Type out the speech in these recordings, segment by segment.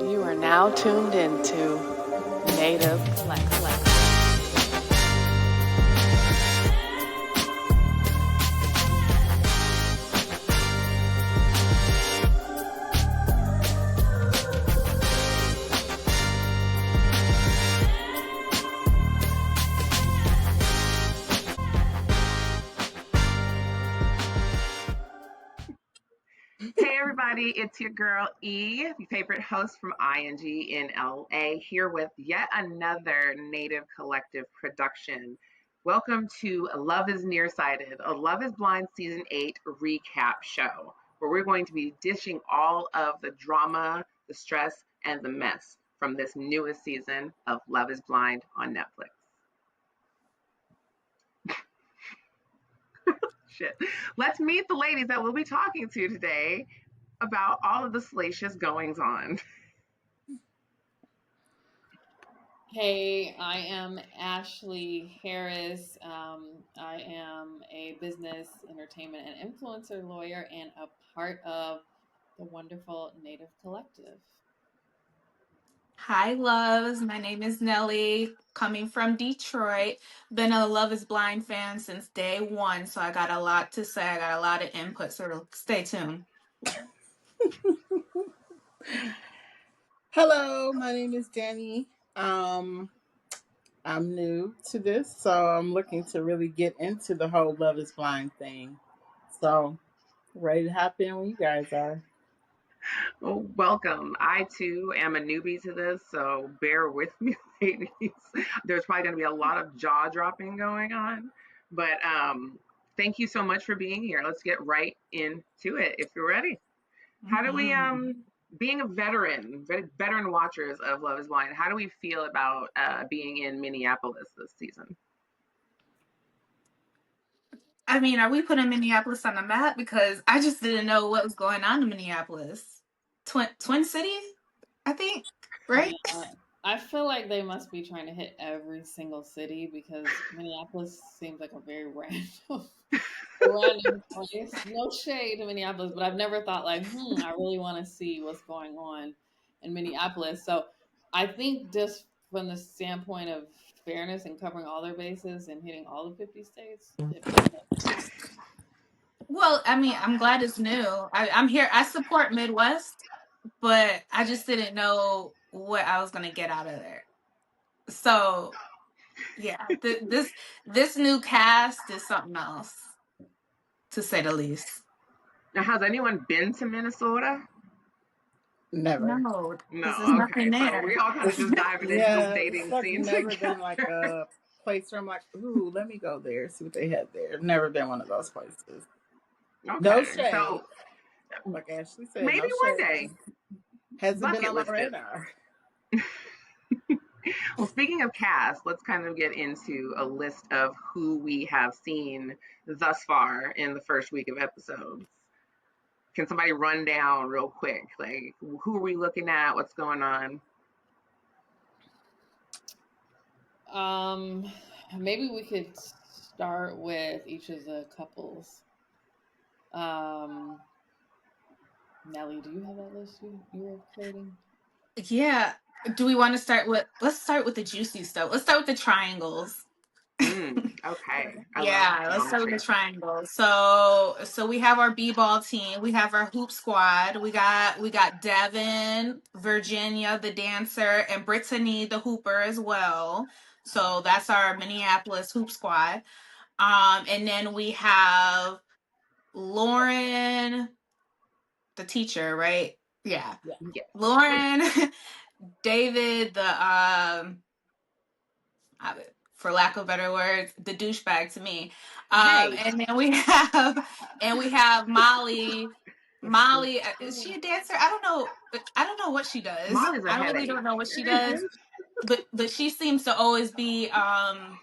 You are now tuned into Native Collect. Hey everybody, it's your girl E, your favorite host from ING in LA, here with yet another Native Collective production. Welcome to Love is Nearsighted, a Love is Blind Season 8 recap show, where we're going to be dishing all of the drama, the stress, and the mess from this newest season of Love is Blind on Netflix. Shit. Let's meet the ladies that we'll be talking to today about all of the salacious goings on. Hey, I am Ashley Harris. I am a business, entertainment, and influencer lawyer and a part of the wonderful Native Collective. Hi, loves. My name is Nellie, coming from Detroit. Been a Love is Blind fan since day one, so I got a lot to say. I got a lot of input, so stay tuned. Hello, my name is Danny. I'm new to this, so I'm looking to really get into the whole Love is Blind thing. So, ready to hop in when you guys are. Well, welcome. I too am a newbie to this, so bear with me, ladies. There's probably going to be a lot of jaw dropping going on, but thank you so much for being here. Let's get right into it if you're ready. How do we, being a veteran watchers of Love is Blind, how do we feel about being in Minneapolis this season? I mean, are we putting Minneapolis on the map? Because I just didn't know what was going on in Minneapolis. Twin City, I think, right? Yeah, I feel like they must be trying to hit every single city because Minneapolis seems like a very random place. No shade to Minneapolis, but I've never thought like, I really want to see what's going on in Minneapolis. So I think just from the standpoint of fairness and covering all their bases and hitting all the 50 states, it makes Well, I mean, I'm glad it's new. I'm here. I support Midwest, but I just didn't know what I was going to get out of there. So yeah, this new cast is something else, to say the least. Now, has anyone been to Minnesota? Never. No, because there's No, okay. nothing So there. we all kind of just diving into this Yeah, dating it's like scene never together. been like a place where I'm like, ooh, let me go there, see what they had there. Never been one of those places. Okay. No shade. So Like Ashley said, maybe no one shade. day. Hasn't been Bucket on my list it. radar. Well, speaking of cast, let's kind of get into a list of who we have seen thus far in the first week of episodes. Can somebody run down real quick? Like, who are we looking at? What's going on? Maybe we could start with each of the couples. Nelly, do you have that list you were creating? Yeah. Do we want to start with? Let's start with the juicy stuff. Let's start with the triangles. Okay. I love Yeah, let's start with the geometry. triangles. So we have our b-ball team. We have our hoop squad. We got Devin, Virginia, the dancer, and Brittany, the hooper, as well. So that's our Minneapolis hoop squad. And then we have Lauren, the teacher, right? Yeah. Yeah. Lauren, David, for lack of better words, the douchebag to me. Hey. And then we have Molly. Molly, is she a dancer? I don't know. I don't know what she does. Molly's a I really headache. don't know what she does. But she seems to always be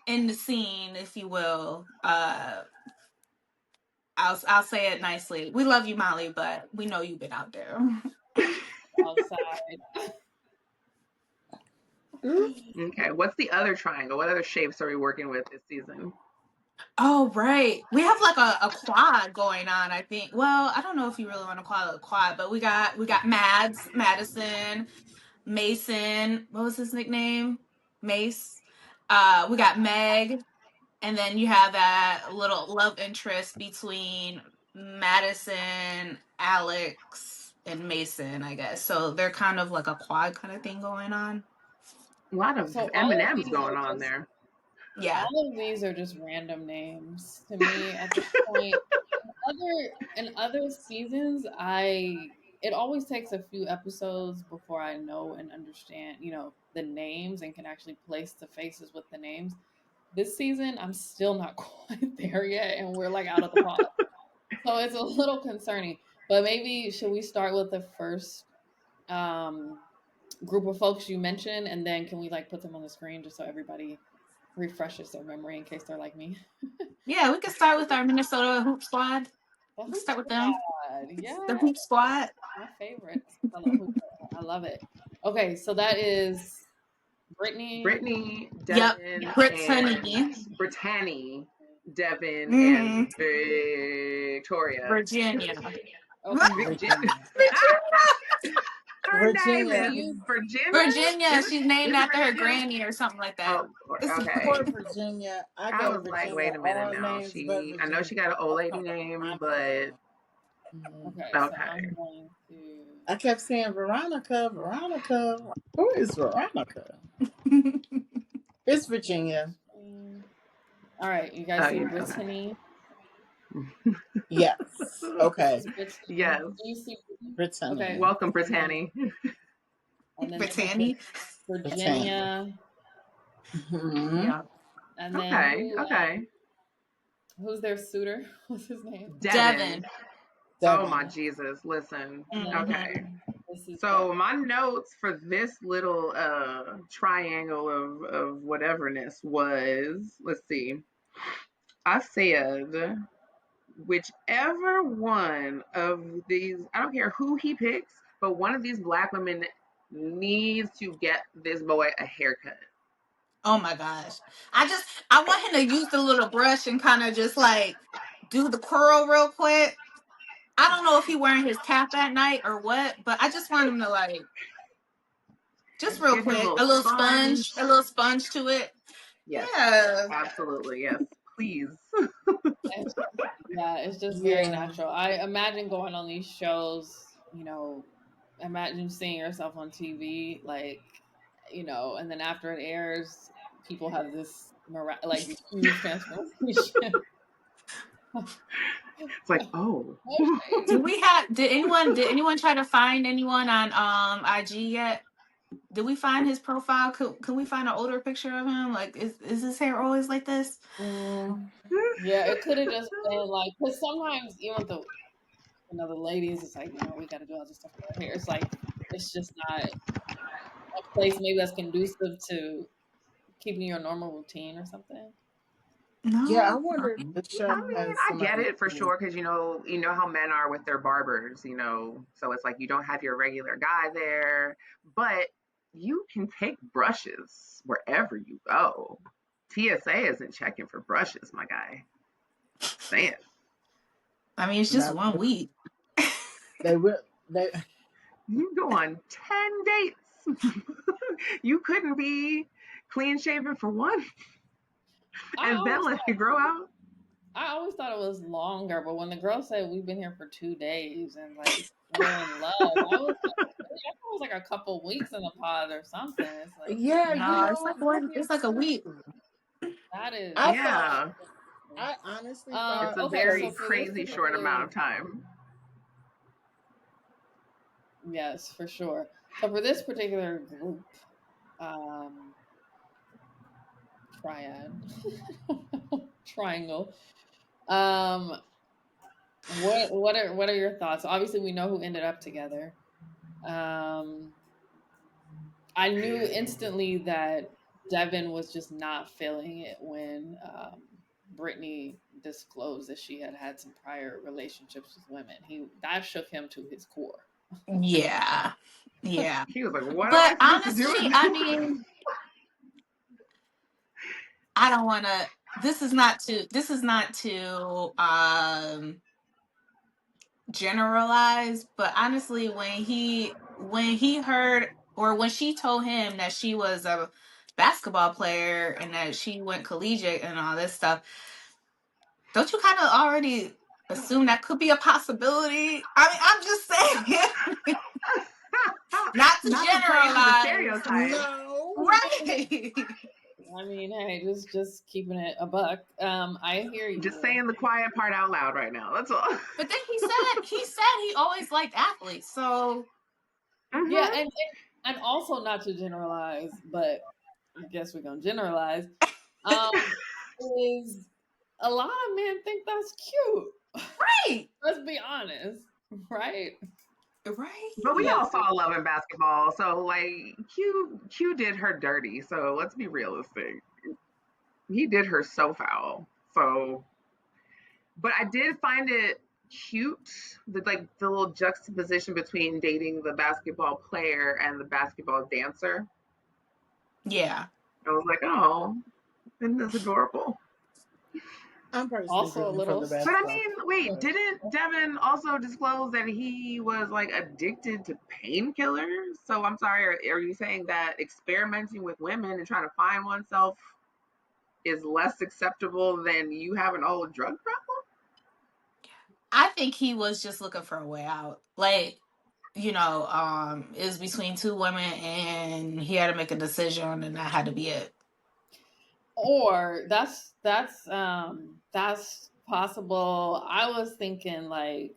in the scene, if you will. I'll say it nicely. We love you, Molly, but we know you've been out there. Outside. Okay. What's the other triangle? What other shapes are we working with this season? Oh, right. We have like a quad going on, I think. Well, I don't know if you really want to call it a quad, but we got Madison, Mason. What was his nickname? Mace. We got Meg, and then you have that little love interest between Madison, Alex, and Mason, I guess. So they're kind of like a quad kind of thing going on. A lot of So M&Ms going on there. Yeah. all of these are just random names to me at this point. In other seasons, it always takes a few episodes before I know and understand, the names and can actually place the faces with the names. This season, I'm still not quite there yet, and we're like out of the pod. So it's a little concerning. But maybe should we start with the first group of folks you mentioned, and then can we like put them on the screen just so everybody refreshes their memory in case they're like me? Yeah, we can start with our Minnesota Hoop Squad. The We can Hoop start with them. Squad, yeah, The Hoop Squad. my favorite. I love it. Okay, so that is Brittany. Yep. Devin, Brittany. and Brittany, Devin, and Mm, Victoria. Virginia. Okay. Virginia. Her name Virginia. is Virginia. Virginia. She's named Is it after her Virginia? granny or something like that. Oh, It's okay. Poor Virginia. I I gave was like, Virginia wait a minute all now. names but Virginia. I know she got an old lady That's name, my but fault. Okay, so okay. I'm going to. I kept saying Veronica, Veronica. Who is Veronica? It's Virginia. All right, you guys see Brittany? Yes. Okay. Yes. Do you see Brittany. Okay. Welcome, Brittany. And then Brittany. Virginia. Mm-hmm. Yeah. And then Okay. Who's their suitor? What's his name? Devin. Oh my Jesus! Listen. Mhm. Okay. So my notes for this little triangle of whateverness was, let's see. I said whichever one of these, I don't care who he picks, but one of these black women needs to get this boy a haircut. Oh my gosh. I want him to use the little brush and kind of just like do the curl real quick. I don't know if he wearing his cap at night or what, but I just want him to like just real Get his quick, little sponge. a little sponge to it. Yes. Yeah. Absolutely. Yes. Please. Yeah, it's just very natural. I imagine going on these shows, imagine seeing yourself on TV, like, and then after it airs, people have this like huge transformation. It's like, oh. Did anyone try to find anyone on IG yet? Did we find his profile? Could we find an older picture of him? Like, is his hair always like this? Yeah, it could have just been like, because sometimes even the ladies, it's like, we got to do all this stuff with our hair. It's like, it's just not a place maybe that's conducive to keeping your normal routine or something. No. Yeah, I wonder if the show I mean, has I get somebody it for sure because you know how men are with their barbers, so it's like you don't have your regular guy there, but you can take brushes wherever you go. TSA isn't checking for brushes, my guy. Saying. I mean, it's just 1 week. They will. You go on 10 dates. You couldn't be clean shaven for one, and then let it grow out. I always thought it was longer, but when the girl said we've been here for 2 days and like we're in love, I thought it was like a couple weeks in the pod or something. It's like it's like a week. That is I honestly thought it's a very crazy short amount of time. Yes, for sure. So for this particular group, triangle. What are your thoughts? Obviously, we know who ended up together. I knew instantly that Devin was just not feeling it when Brittany disclosed that she had some prior relationships with women. That shook him to his core. Yeah. He was like, "What?" But honestly, I mean, I don't want to. This is not to generalize, but honestly, when he heard or when she told him that she was a basketball player and that she went collegiate and all this stuff, don't you kind of already assume that could be a possibility? I mean, I'm just saying, not to Not to play into the generalize, stereotype. No. right? I mean, hey, just keeping it a buck. I hear you. Just saying the quiet part out loud right now. That's all. But then he said he always liked athletes, so Yeah, Mhm. and also not to generalize, but I guess we're gonna generalize. Is a lot of men think that's cute. right, Let's be honest, right? right. But we all Listen, saw love in basketball, so like Q did her dirty. So let's be realistic. He did her so foul. So, but I did find it cute, the little juxtaposition between dating the basketball player and the basketball dancer. Yeah. I was like, oh, isn't this adorable? I'm personally also a rooting for little. the But I basketball mean, wait, player. didn't Devin also disclose that he was like addicted to painkillers? So I'm sorry, are you saying that experimenting with women and trying to find oneself is less acceptable than you having a whole drug problem? I think he was just looking for a way out. Like, it was between two women and he had to make a decision and that had to be it. Or that's possible. I was thinking like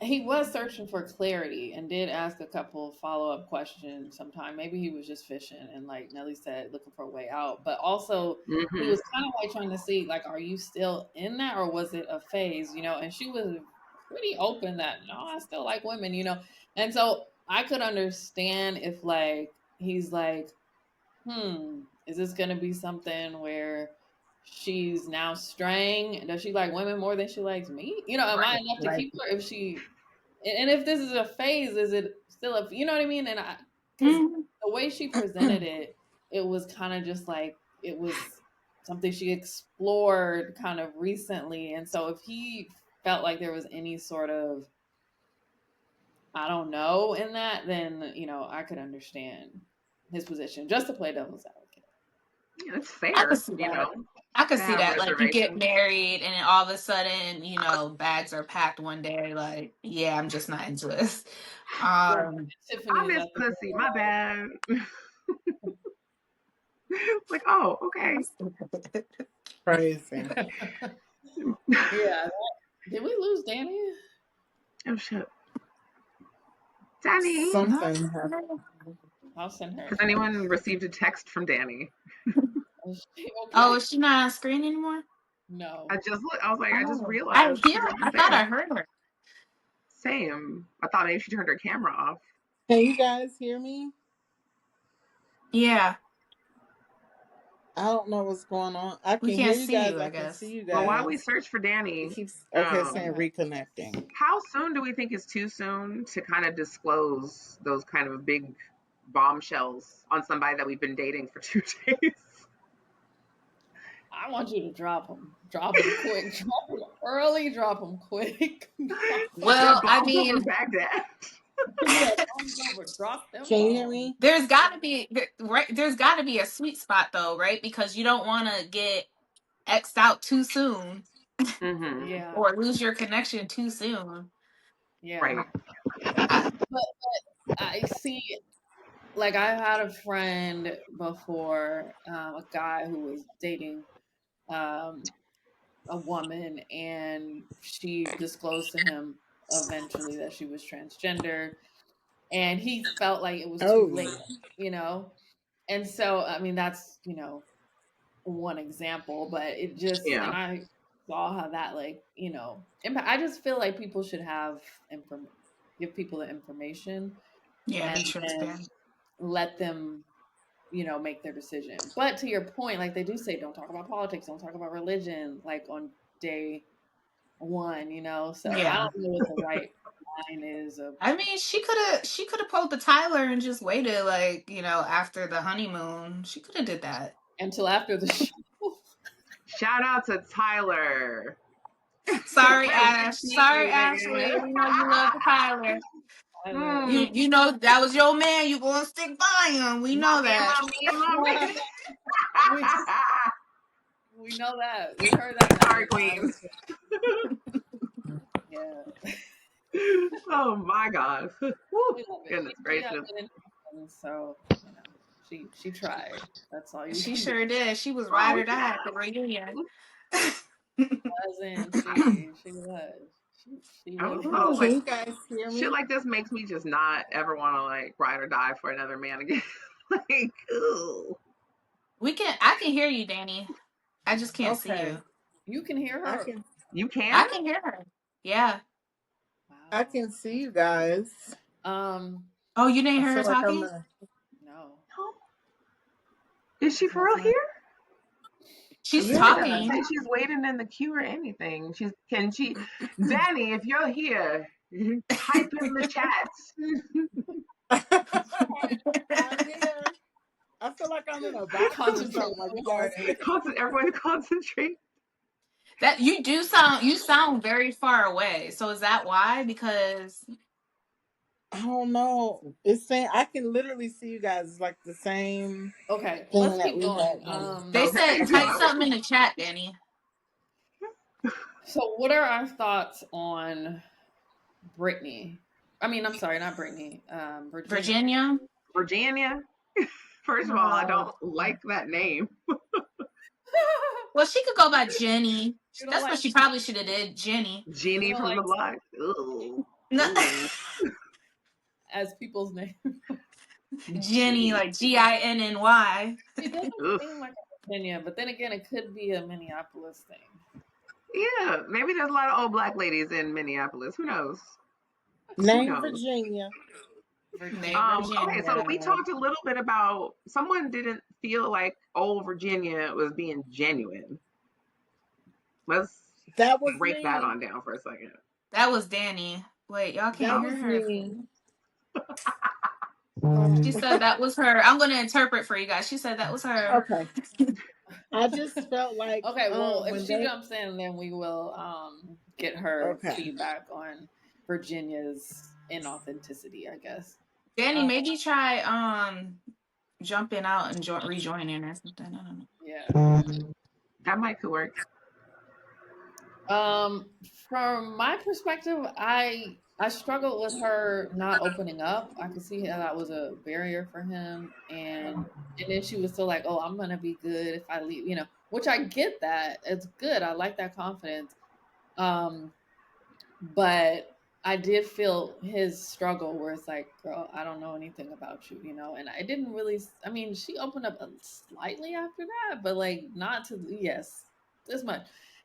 he was searching for clarity and did ask a couple follow-up questions sometime. Maybe he was just fishing and like Nelly said, looking for a way out. But also he Mm-hmm. was kind of like trying to see like, are you still in that or was it a phase? And she was pretty open that no, I still like women. And so I could understand if like he's like, is this gonna be something where she's now straying? Does she like women more than she likes me? Am I Right, enough to right. keep her if she and if this is a phase, is it still you know what I mean? And because Mhm. the way she presented it, it was kind of just like it was something she explored kind of recently. And so if he felt like there was any sort of, I don't know, in that, then, I could understand his position just to play devil's advocate. Yeah, it's I could fair, see that. I could to see have that. Like, you get reservations. married and then all of a sudden, bags are packed one day. Like, yeah, I'm just not into this. Right. Um, Tiffany I is miss at the pussy, door my bad. Like, oh, okay. Crazy. like, yeah. Did we lose Danny? Oh shit. Danny. not Something happened. I'll send her a Has text. anyone received a text from Danny? Is she Oh, okay? is she not on screen anymore? No. I just looked, I was like, I just Oh, I realized hear. she I wasn't thought there. I heard her. Same. I thought maybe she turned her camera off. Can you guys hear me? Yeah, I don't know what's going on. I we can hear can't you see guys. you. I I can see guess. you Well, while we guys. search for It Danny, keeps saying um, Okay. reconnecting. how soon do we think is too soon to kind of disclose those kind of big bombshells on somebody that we've been dating for 2 days? I want you to drop him. Drop him quick. Drop him early. Drop him quick. Drop him. They're Well, I bombs over mean, Baghdad. Yeah, bombs over. Drop them Can you hear bombs. me? there's got to be right. There's got to be a sweet spot though, right? Because you don't want to get xed out too soon Mm-hmm. Yeah. or lose your connection too soon. Yeah. Right. I, But I see, like, I had a friend before, a guy who was dating um, a woman, and she disclosed to him eventually that she was transgender, and he felt like it was too Oh, late, you know? And so, I mean, that's, one example, but it just, Yeah. and I saw how that, like, impact. I just feel like people should have, give people the information yeah, and be then transparent. let them make their decision. But to your point, like they do say, don't talk about politics, don't talk about religion, like on day one, so I Yeah, don't know what the right line is of I mean, she could have pulled the Tyler and just waited, like after the honeymoon. She could have did that. until after the show. Shout out to Tyler. Sorry, We Ash. see Sorry, you, Ashley. nigga. We know you love the Tyler. You know that was your man. You gonna stick by him. We know that. we, we know that. We heard that Sorry, message. Queen. Yeah. Oh my gosh. Woo, We love it. goodness She gracious. so she tried. That's all you She can do. sure did. She was Oh, ride we or die at the can. reunion. Wasn't she was. She I was don't know. Can Like, you guys hear shit me? like this makes me just not ever want to like ride or die for another man again. Like, ooh. I can hear you, Danny. I just can't see Okay. you. You can hear I her. can You I can? can hear her. Yeah. I Wow. can see you guys. Oh, you didn't I hear her feel like I'm talking? not. No. Is she It's for not real saying. here? She's It doesn't Yeah. talking. say she's waiting in the queue or anything. Danny, if you're here, type in the chats. I'm here. I feel like I'm in a box or Concentrate something. Like too you hard. guys. Everyone concentrate. That you sound very far away. So is that why? Because I don't know. It's saying I can literally see you guys. It's like the same Okay, thing let's that keep we going. had going. they said Okay. type something in the chat, Danny. So what are our thoughts on Brittany? I mean, I'm sorry, not Brittany. Virginia. Virginia. Virginia. First of all, I Oh. don't like that name. Well, she could go by Jenny. You don't That's like what she probably should have did, Jenny. you Jeannie don't from like the block. Ooh. No, Ooh. as people's name. Jenny, Jeannie. like Ginny. She doesn't Oof. seem like a Virginia, but then again, it could be a Minneapolis thing. Yeah, maybe there's a lot of old black ladies in Minneapolis. Who knows? Who Name knows? Virginia. Name Okay, so we Virginia. talked a little bit about someone didn't feel like old Virginia was being genuine. Let's That was break that me. on down for a second. That was Danny. Wait, y'all can't That hear was her. me. She said that was her. I'm going to interpret for you guys. She said that was her. Okay. I just felt like Okay, well, if when she they jumps in, then we will get her okay. feedback on Virginia's inauthenticity, I guess. Danny, maybe try jumping out and rejoining or something. I don't know. Yeah. That might could work. From my perspective, I struggled with her not opening up. I could see how that was a barrier for him, and then she was still like, "Oh, I'm gonna be good if I leave," which I get that. It's good. I like that confidence. Um, but I did feel his struggle where it's like, girl, I don't know anything about you, and I didn't really, I mean, she opened up slightly after that, but like not to, yes, this much,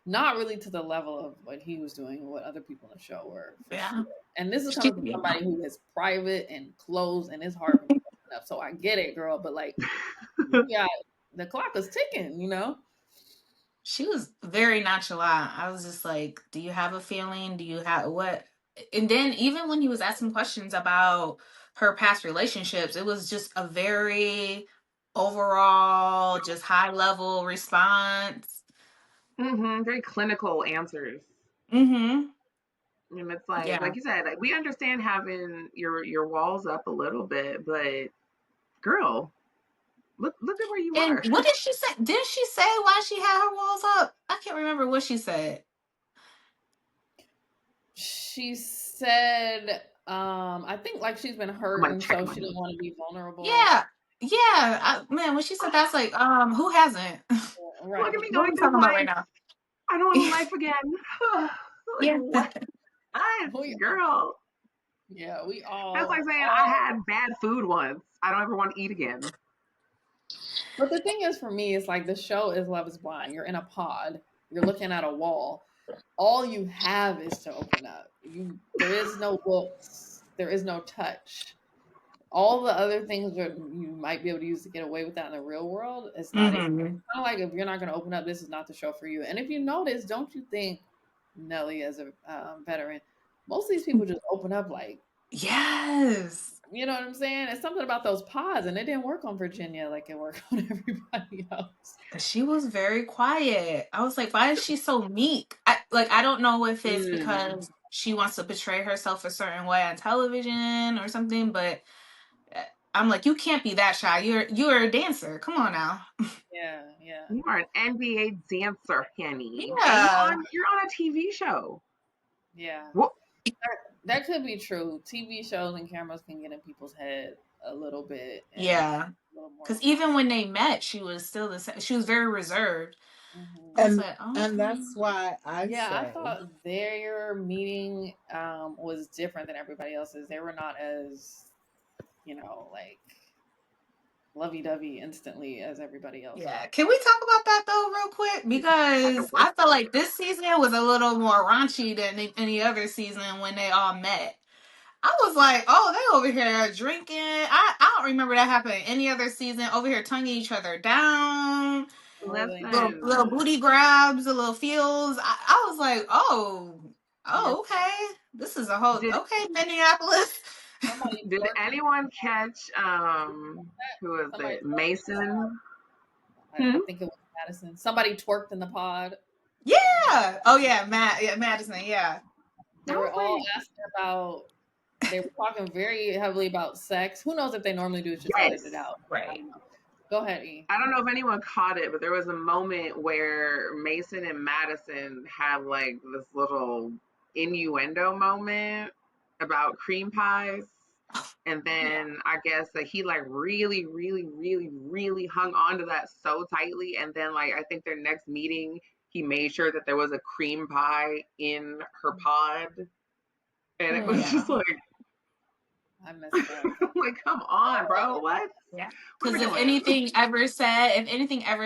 not really to the level of what he was doing and what other people in the show were for Yeah. sure. And this is She, coming from somebody who is private and closed and it's hard for me to open up. So I get it, girl, but like, yeah, the clock is ticking. she was very nonchalant. I was just like, do you have a feeling? Do you have what? And then even when he was asking questions about her past relationships, it was just a very overall, just high level response. Very clinical answers. Mm-hmm. And it's Yeah. like you said, like we understand having your walls up a little bit, but girl, look at where you And are. what did she say? Did she say why she had her walls up? I can't remember what she said. She said, I think like she's been hurt I'm like and so checking my she didn't notes. want to be vulnerable. Yeah. Yeah. Man, when she said that's like, who hasn't? Look Right. at me What are going we through talking about right life. now? I don't want a life again. Like Yeah. what? Girl. Yeah, we all. That's like saying I had bad food once. I don't ever want to eat again. But the thing is, for me, it's like the show is Love is Blind. You're in a pod. You're looking at a wall. All you have is to open up. There is no looks. There is no touch. All the other things that you might be able to use to get away with that in the real world, it's not. It's Mm-hmm. kind of like if you're not going to open up, this is not the show for you. And if you notice, don't you think Nelly, as a veteran, most of these people just open up like, Yes. you know what I'm saying? It's something about those pods, and it didn't work on Virginia like it worked on everybody else. She was very quiet. I was like, why is she so meek? I don't know if it's because she wants to portray herself a certain way on television or something, but I'm like, you can't be that shy. You're a dancer. Come on now. Yeah, yeah, You are an NBA dancer, Henny, and Yeah. you're on a TV show. yeah. What? That could be true. TV shows and cameras can get in people's head a little bit. And Yeah. a little more. Because even when they met, she was still the same. She was very reserved. Mhm. I was And like, oh, and that's why I Yeah, I say thought their meeting was different than everybody else's. They were not as, like lovey-dovey instantly as everybody else. yeah. Can we talk about that though, real quick? Because I felt like this season was a little more raunchy than any other season when they all met. I was like, oh, they over here drinking. I don't remember that happening any other season. Over here tonguing each other down, Listen, little booty grabs, a little feels. I was like, oh, okay. This is a whole did okay, Minneapolis. Somebody did twerked. anyone catch who is Somebody it? twerked in the pod. Mason? Hmm? I think it was Madison. Somebody twerked in the pod. Yeah. Oh yeah, Madison. Yeah. They I were was all like, asking about. They were talking very heavily about sex. Who knows if they normally do? It's just yes. edited out. I Right. don't know. Go ahead, E. I don't know if anyone caught it, but there was a moment where Mason and Madison had like this little innuendo moment about cream pies. And Yeah. then I guess that he like really, really, really, really hung on to that so tightly. And then like I think their next meeting, he made sure that there was a cream pie in her pod. And it was Yeah. just like, I messed up. like, come on, bro. What? Yeah. What are Because we if doing? anything ever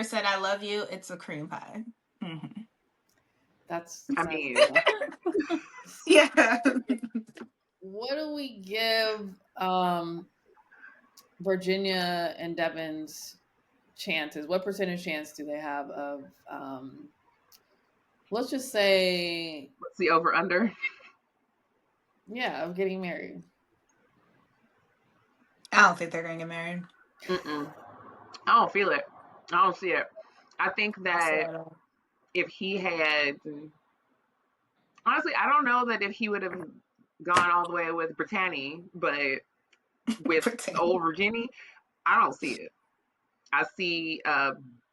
said I love you, it's a cream pie. Mm-hmm. That's I that's mean, Yeah. what do we give Virginia and Devon's chances? What percentage chance do they have of let's just say what's the over under? of getting married? I don't think they're gonna get married. Mm-mm. I don't feel it. I don't see it. I think that if he had, honestly, I don't know that if he would have gone all the way with Brittany, but with old Virginia, I don't see it. I see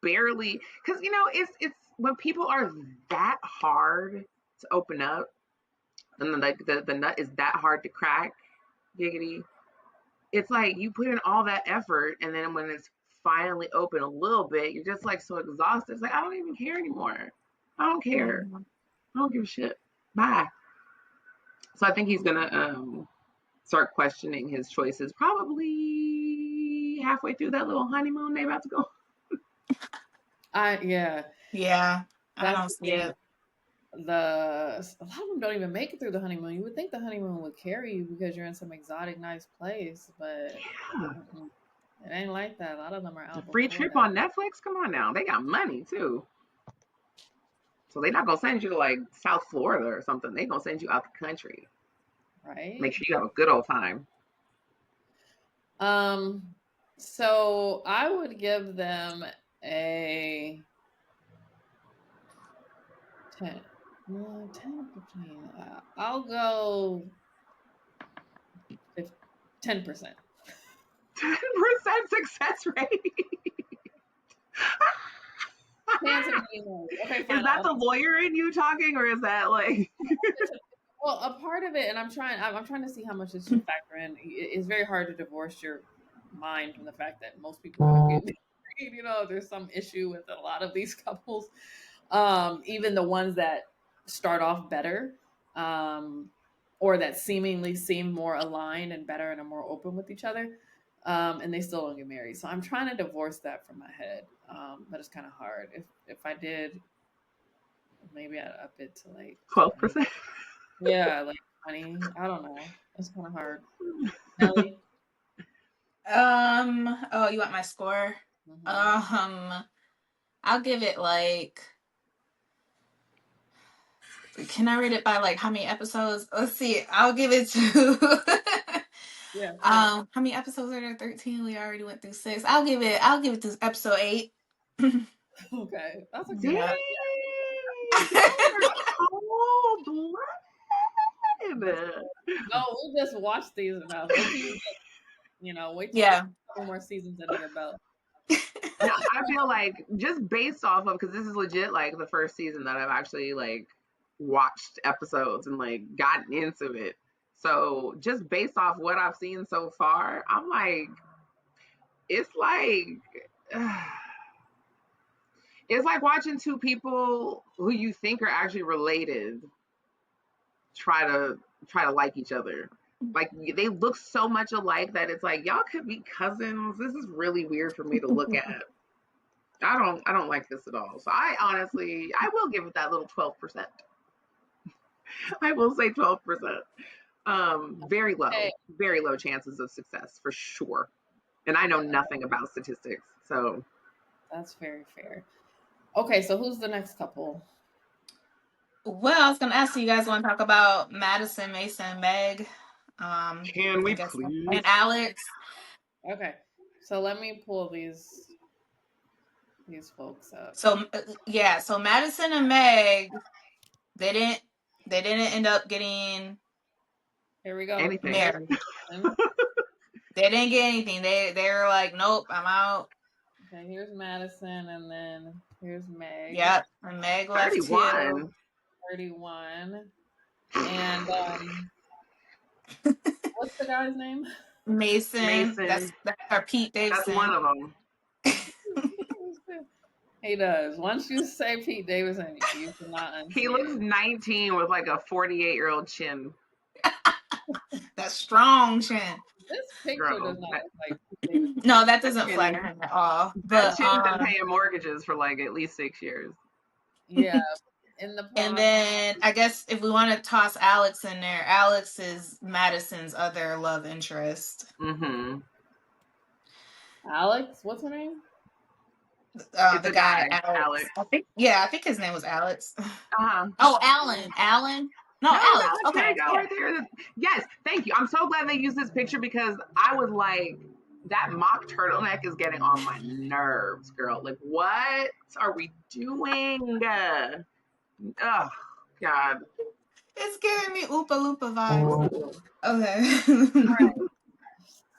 barely, because it's when people are that hard to open up, and then like the nut is that hard to crack, giggity. It's like you put in all that effort, and then when it's finally open a little bit, you're just like so exhausted. It's like I don't even care anymore. I don't care. Mhm. I don't give a shit. Bye. So I think he's gonna start questioning his choices probably halfway through that little honeymoon they about to go. Yeah. Yeah. I That's don't the see thing. it. A lot of them don't even make it through the honeymoon. You would think the honeymoon would carry you because you're in some exotic, nice place, but Yeah. it ain't like that. A lot of them are A out free before trip that, on Netflix? Come on now. They got money too. So they're not gonna send you to like South Florida or something. They're gonna send you out the country. right? Make sure you have a good old time. So I would give them a 10. 10, 15. I'll go 10%. 10% success rate. Chance of getting married. Okay, fine. Is that the lawyer in you talking, or is that like Well, a part of it, and I'm trying to see how much this should factor in. It's very hard to divorce your mind from the fact that most people don't get married. There's some issue with a lot of these couples, even the ones that start off better, or that seemingly seem more aligned and better and are more open with each other, and they still don't get married. So I'm trying to divorce that from my head, but it's kind of hard. If I did, maybe I'd up it to like 12%? yeah, like 20. I don't know. It's kind of hard. Nelly? Oh, you want my score? Mhm. I'll give it like, can I rate it by like how many episodes? Let's see. I'll give it to Yeah. how many episodes are there? 13. We already went through 6. I'll give it to episode 8. Okay. That's a good Dang. Yeah. one. Y'all are cold blooded. No, we just watched these enough. Wait till wait till you Yeah. get a couple more seasons under your belt. Now, I feel like just based off of, because this is legit like the first season that I've actually like watched episodes and like gotten into it. So just based off what I've seen so far, I'm like, it's like it's like watching two people who you think are actually related try to like each other. Like they look so much alike that it's like y'all could be cousins. This is really weird for me to look at. I don't like this at all. So I will give it that little 12%. I will say 12%. Hey, Very low chances of success for sure. And I know nothing about statistics, so that's very fair. Okay, so who's the next couple? Well, I was gonna ask you guys want to talk about Madison, Mason, Meg. can we I guess, please? and Alex. Okay, so let me pull these folks up. So yeah, so Madison and Meg, they didn't end up getting Here we go. Anything? married. They didn't get anything. They were like, nope, I'm out. Okay, here's Madison, and then here's Meg. Yep, and Meg left 31. too. 31. And what's the guy's name? Mason. That's or Pete That's Davidson. one of them. He does. Once you say Pete Davidson, you cannot unsee He looks it. 19 with like a 48-year-old chin. That strong chin. This picture Girl, does not that- look like Pete Davidson. No, that doesn't chin- flatter him at all. That But chin's been paying mortgages for like at least 6 years. Yeah. In the and then I guess if we want to toss Alex in there, Alex is Madison's other love interest. Mm-hmm. Alex, what's her name? The guy, Alex. I think his name was Alex. Uh-huh. Oh, Alan. No, Alex. Okay. There you go, right there. Yes, thank you. I'm so glad they used this picture because I was like, that mock turtleneck is getting on my nerves, girl. Like, what are we doing? Oh, God. It's giving me Oopa Loopa vibes. Okay. Right.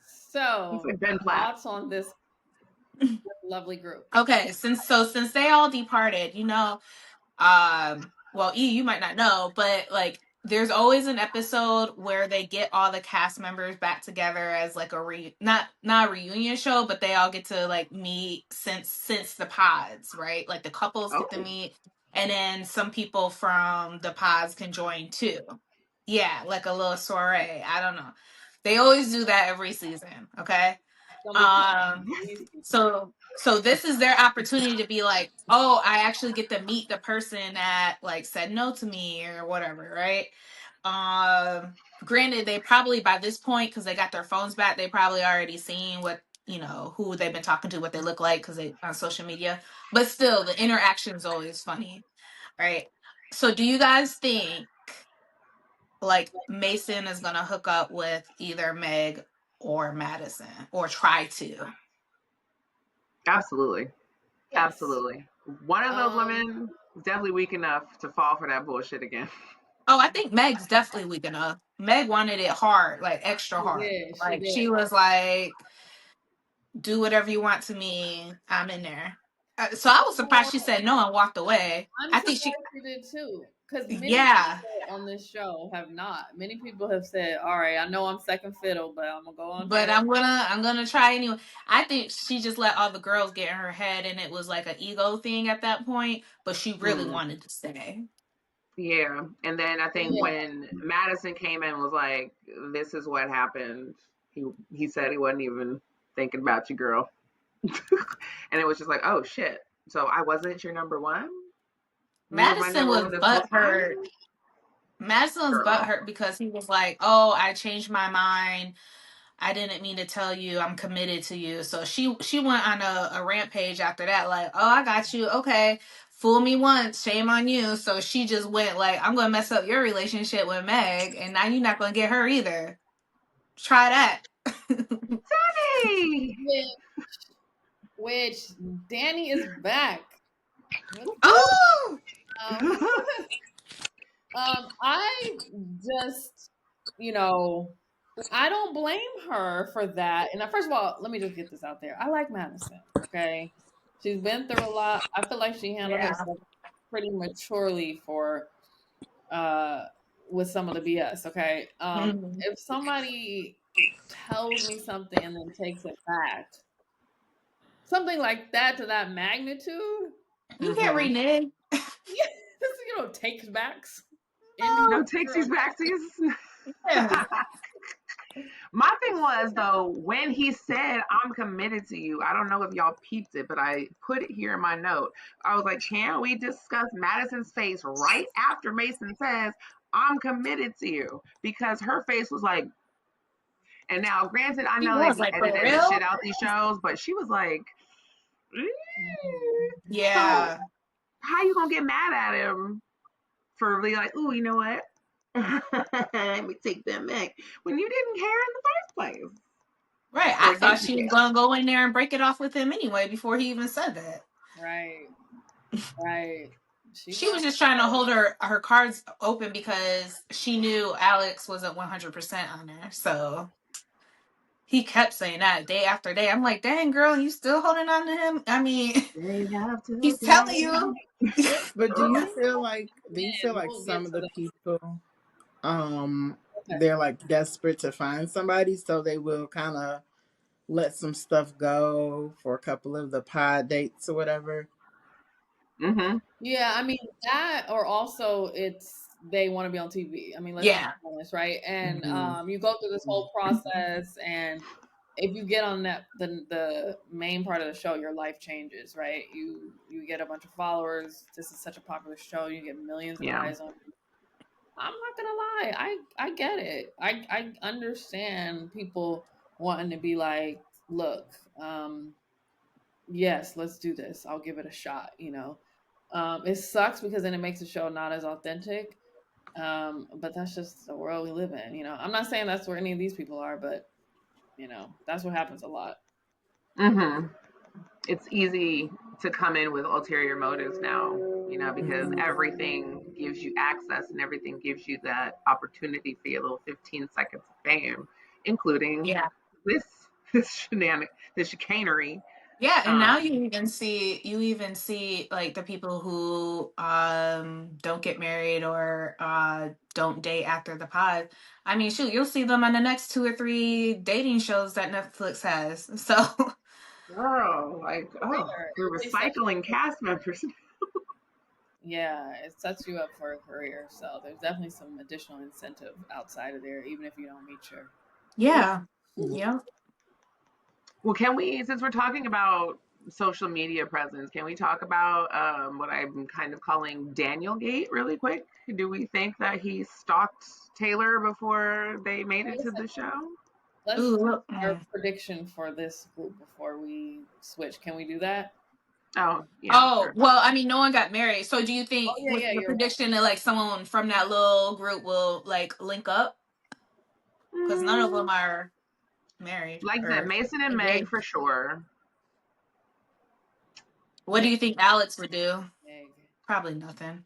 So, It's like Ben Platt. thoughts on this lovely group? Okay, since they all departed, well, E, you might not know, but like there's always an episode where they get all the cast members back together as like not a reunion show, but they all get to like meet since the pods, right? Like the couples get to meet, and then some people from the pods can join too. Yeah, like a little soiree. I don't know. They always do that every season, okay? So this is their opportunity to be like, oh, I actually get to meet the person that like said no to me or whatever, right? Granted, they probably by this point, because they got their phones back, they probably already seen what who they've been talking to, what they look like, because they on social media. But still, the interaction is always funny, right? So, do you guys think like Mason is gonna hook up with either Meg or Madison, or try to? Absolutely. Yes. Absolutely. One of those women is definitely weak enough to fall for that bullshit again. Oh, I think Meg's definitely weak enough. Meg wanted it hard, like extra hard. She was like, do whatever you want to me. I'm in there. So I was surprised she said no and walked away. I think she did too. Because many yeah. people on this show have not. Many people have said, all right, I know I'm second fiddle, but I'm gonna go on. But I'm gonna try anyway. I think she just let all the girls get in her head, and it was like an ego thing at that point. But she really wanted to stay. Yeah, and then I think when Madison came in and was like, "This is what happened," he said he wasn't even thinking about you, girl, and it was just like, "Oh shit!" So I wasn't your number one. Madison was butthurt. Madison was butthurt because he was like, "Oh, I changed my mind. I didn't mean to tell you. I'm committed to you." So she went on a rampage after that, like, "Oh, I got you. Okay, fool me once, shame on you." So she just went like, "I'm gonna mess up your relationship with Meg, and now you're not gonna get her either. Try that." Danny! Which Danny is back. Oh! I just, you know, I don't blame her for that. And first of all, let me just get this out there. I like Madison. Okay, she's been through a lot. I feel like she handled Yeah. herself pretty maturely for uh with some of the BS. Okay, Mhm. if somebody tells me something and then takes it back, something like that to that magnitude, You can't Mm-hmm. renege. yeah, takes backs. Ending No No. takesies backsies. Yeah. My thing was though, when he said, "I'm committed to you," I don't know if y'all peeped it, but I put it here in my note. I was like, "Can we discuss Madison's face right after Mason says, 'I'm committed to you'?" Because her face was like, and now, granted, I He know they was be like, for editing the shit real? out these shows, but she was like, Mhm. so Yeah. how you gonna get mad at him for really like, "Ooh, you know what? Let me take them back," when you didn't care in the first place, Right. I or did thought you she was care? gonna go in there and break it off with him anyway before he even said that. Right, right. She She going was just trying to hold her cards open because she knew Alex wasn't 100% on her. So he kept saying that day after day. I'm like, dang, girl, you still holding on to him? I mean, Day after he's telling day. you. But do you feel and like we'll get some of to the the people okay. they're like desperate to find somebody, so they will kind of let some stuff go for a couple of the pod dates or whatever? Mm-hmm. Yeah, I mean that, or also it's they want to be on TV. I mean, let's just Yeah. be honest, right? And Mm-hmm. you go through this whole process, and if you get on that the main part of the show, your life changes, right? You get a bunch of followers. This is such a popular show. You get millions of Yeah. eyes on you. I'm not gonna lie, I get it. I understand people wanting to be like, look, yes, let's do this. I'll give it a shot. It sucks because then it makes the show not as authentic. But that's just the world we live in. I'm not saying that's where any of these people are, but that's what happens a lot. Mm-hmm. It's easy to come in with ulterior motives now, because Mm-hmm. everything gives you access and everything gives you that opportunity for your little 15 seconds of fame, including Yeah. this this chicanery. Yeah, and now Um, you even see like the people who don't get married or don't date after the pod. I mean, shoot, you'll see them on the next 2 or 3 dating shows that Netflix has. So Girl, like, oh, Career. we're It really sets you recycling up. cast members. Yeah, it sets you up for a career. So there's definitely some additional incentive outside of there, even if you don't meet your dream. yeah. Yeah. Well, can we, since we're talking about social media presence, can we talk about what I'm kind of calling Daniel Gate really quick? Do we think that he stalked Taylor before they made it to Listen, the show? let's Ooh, do look, our prediction for this group before we switch. Can we do that? Oh, yeah, Oh, sure. well, I mean, no one got married. So do you Oh think yeah, with yeah, your you're right. prediction that like someone from that little group will like link up? Because none of Mm, them are married like that, or Mason and Meg engaged. for sure. What do you think Alex would do? Meg. Probably nothing.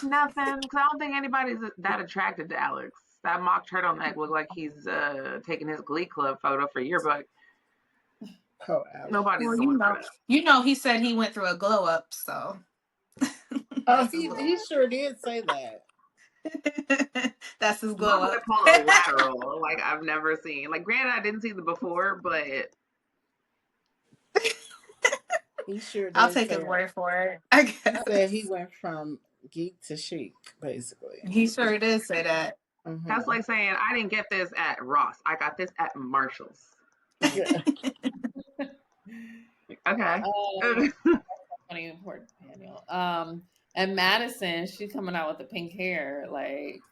Nothing, because I don't think anybody's that attracted to Alex. That mock turtleneck looked like he's taking his Glee Club photo for yearbook. Oh, Alex. Nobody's Well, going for that. he said he went through a glow up, so Oh, that's his glow he sure did say that. up. That's his My glow boy up. pulled a lateral like I've never seen. Like, granted, I didn't see the before, but He sure I'll did take say his it. word for it. I He said he guess went from geek to chic, basically. he sure did say that. that's Mm-hmm. like saying I didn't get this at Ross. I got this at Marshall's. Like, Yeah. okay. Um, funny important, Daniel. And Madison, she's coming out with the pink hair. Like,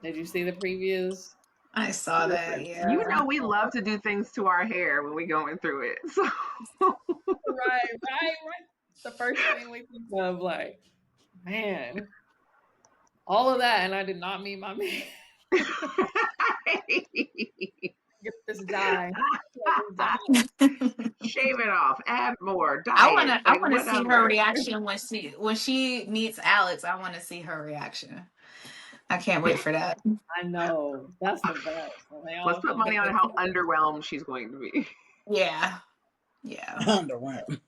did you see the previews? I saw that. Listen, you Yeah. know we love to do things to our hair when we going through it. So Right. The first thing we think of, like, man, all of that, and I did not meet my man. Get this dye. Get this dye. shave it off, add more, dye it, I like wanna see her whatever. reaction when she meets Alex. I wanna see her reaction. I can't wait for that. I know. That's the best. When they Let's all put come money on together. how underwhelmed she's going to be. Yeah. Yeah. Underwhelmed.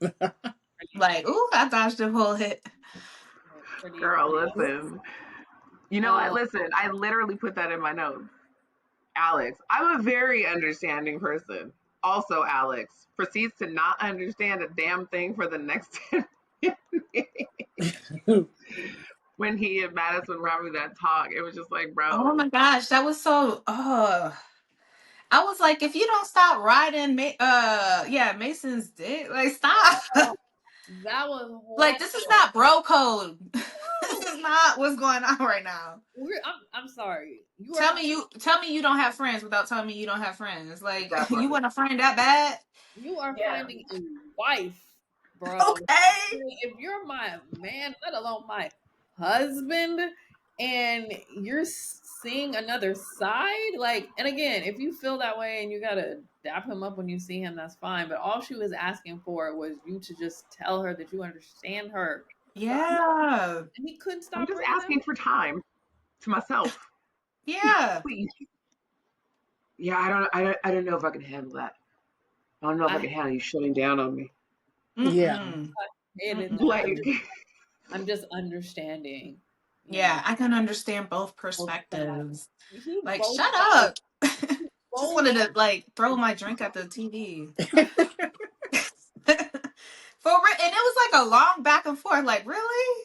Like, ooh, I dodged a bullet. Girl, Pretty. listen. You know what? Um, Listen, I literally put that in my notes. Alex, I'm a very understanding person. Also, Alex proceeds to not understand a damn thing for the next 10 minutes. When he and Madison were having that talk, it was just like, Oh bro, my gosh, that was so. I was like, if you don't stop riding, yeah, Mason's dick. Like, stop. that was Like, this is horrible. not bro code. This is not what's going on right now. I'm sorry. Tell me you don't have friends without telling me you don't have friends. Like, that you part. want a friend that bad? You are Yeah. finding a wife, bro. Okay. If you're my man, let alone my husband, and you're seeing another side, like, and again, if you feel that way and you gotta dap him up when you see him, that's fine. But all she was asking for was you to just tell her that you understand her side, Yeah. and he couldn't I'm stop just bringing asking for time to myself. Yeah. Please. Yeah, I don't know if I can handle that. I don't know if I I can handle you shutting down on me. Yeah. Mm-mm. hated that. Like, I'm just understanding, you Yeah, know, I can understand both both sides. perspectives. He Like, both shut sides, up. Just both wanted to like throw my drink at the TV. And it was like a long back and forth. Like, really?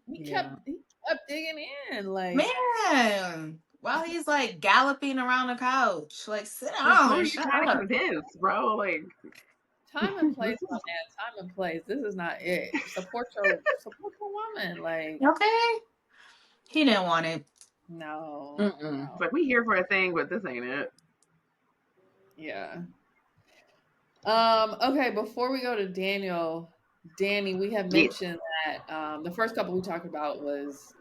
Yeah. he kept digging in, like Man. While he's like galloping around the couch. Like, sit like, who down are and you shut trying to up. convince, bro? Like, time and place, this my is man. Time and place. This is not it. Support your woman. Like, Okay. He didn't want it. no, Mm-mm. it's like we here for a thing, but this ain't it. yeah. Okay, before we go to Danny, we have Yeah. mentioned that the first couple we talked about was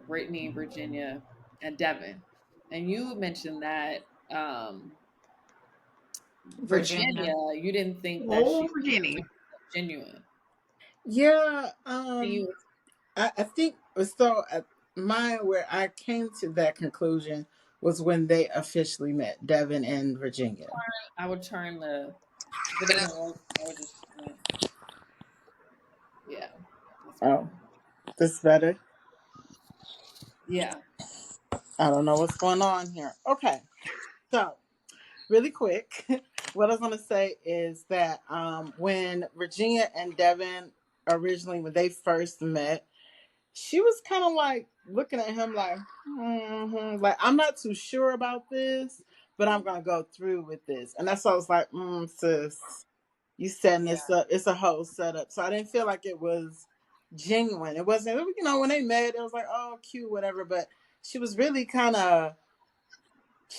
Brittany, Virginia, and Devin. And you mentioned that Virginia. Virginia, you didn't think that she Oh, was Virginia. genuine. Yeah. You I think so. Mine, where I came to that conclusion was when they officially met, Devin and Virginia. I would turn if it doesn't work, I would just yeah. That's Oh, better. this better. Yeah. I don't know what's going on here. Okay, so really quick, what I was gonna say is that when Virginia and Devin originally, when they first met, she was kind of like looking at him like, like, I'm not too sure about this, but I'm gonna go through with this. And that's why I was like, sis, you setting Yeah. this up. It's a whole setup. So I didn't feel like it was genuine. It wasn't, when they met, it was like, oh, cute, whatever. But she was really kind of It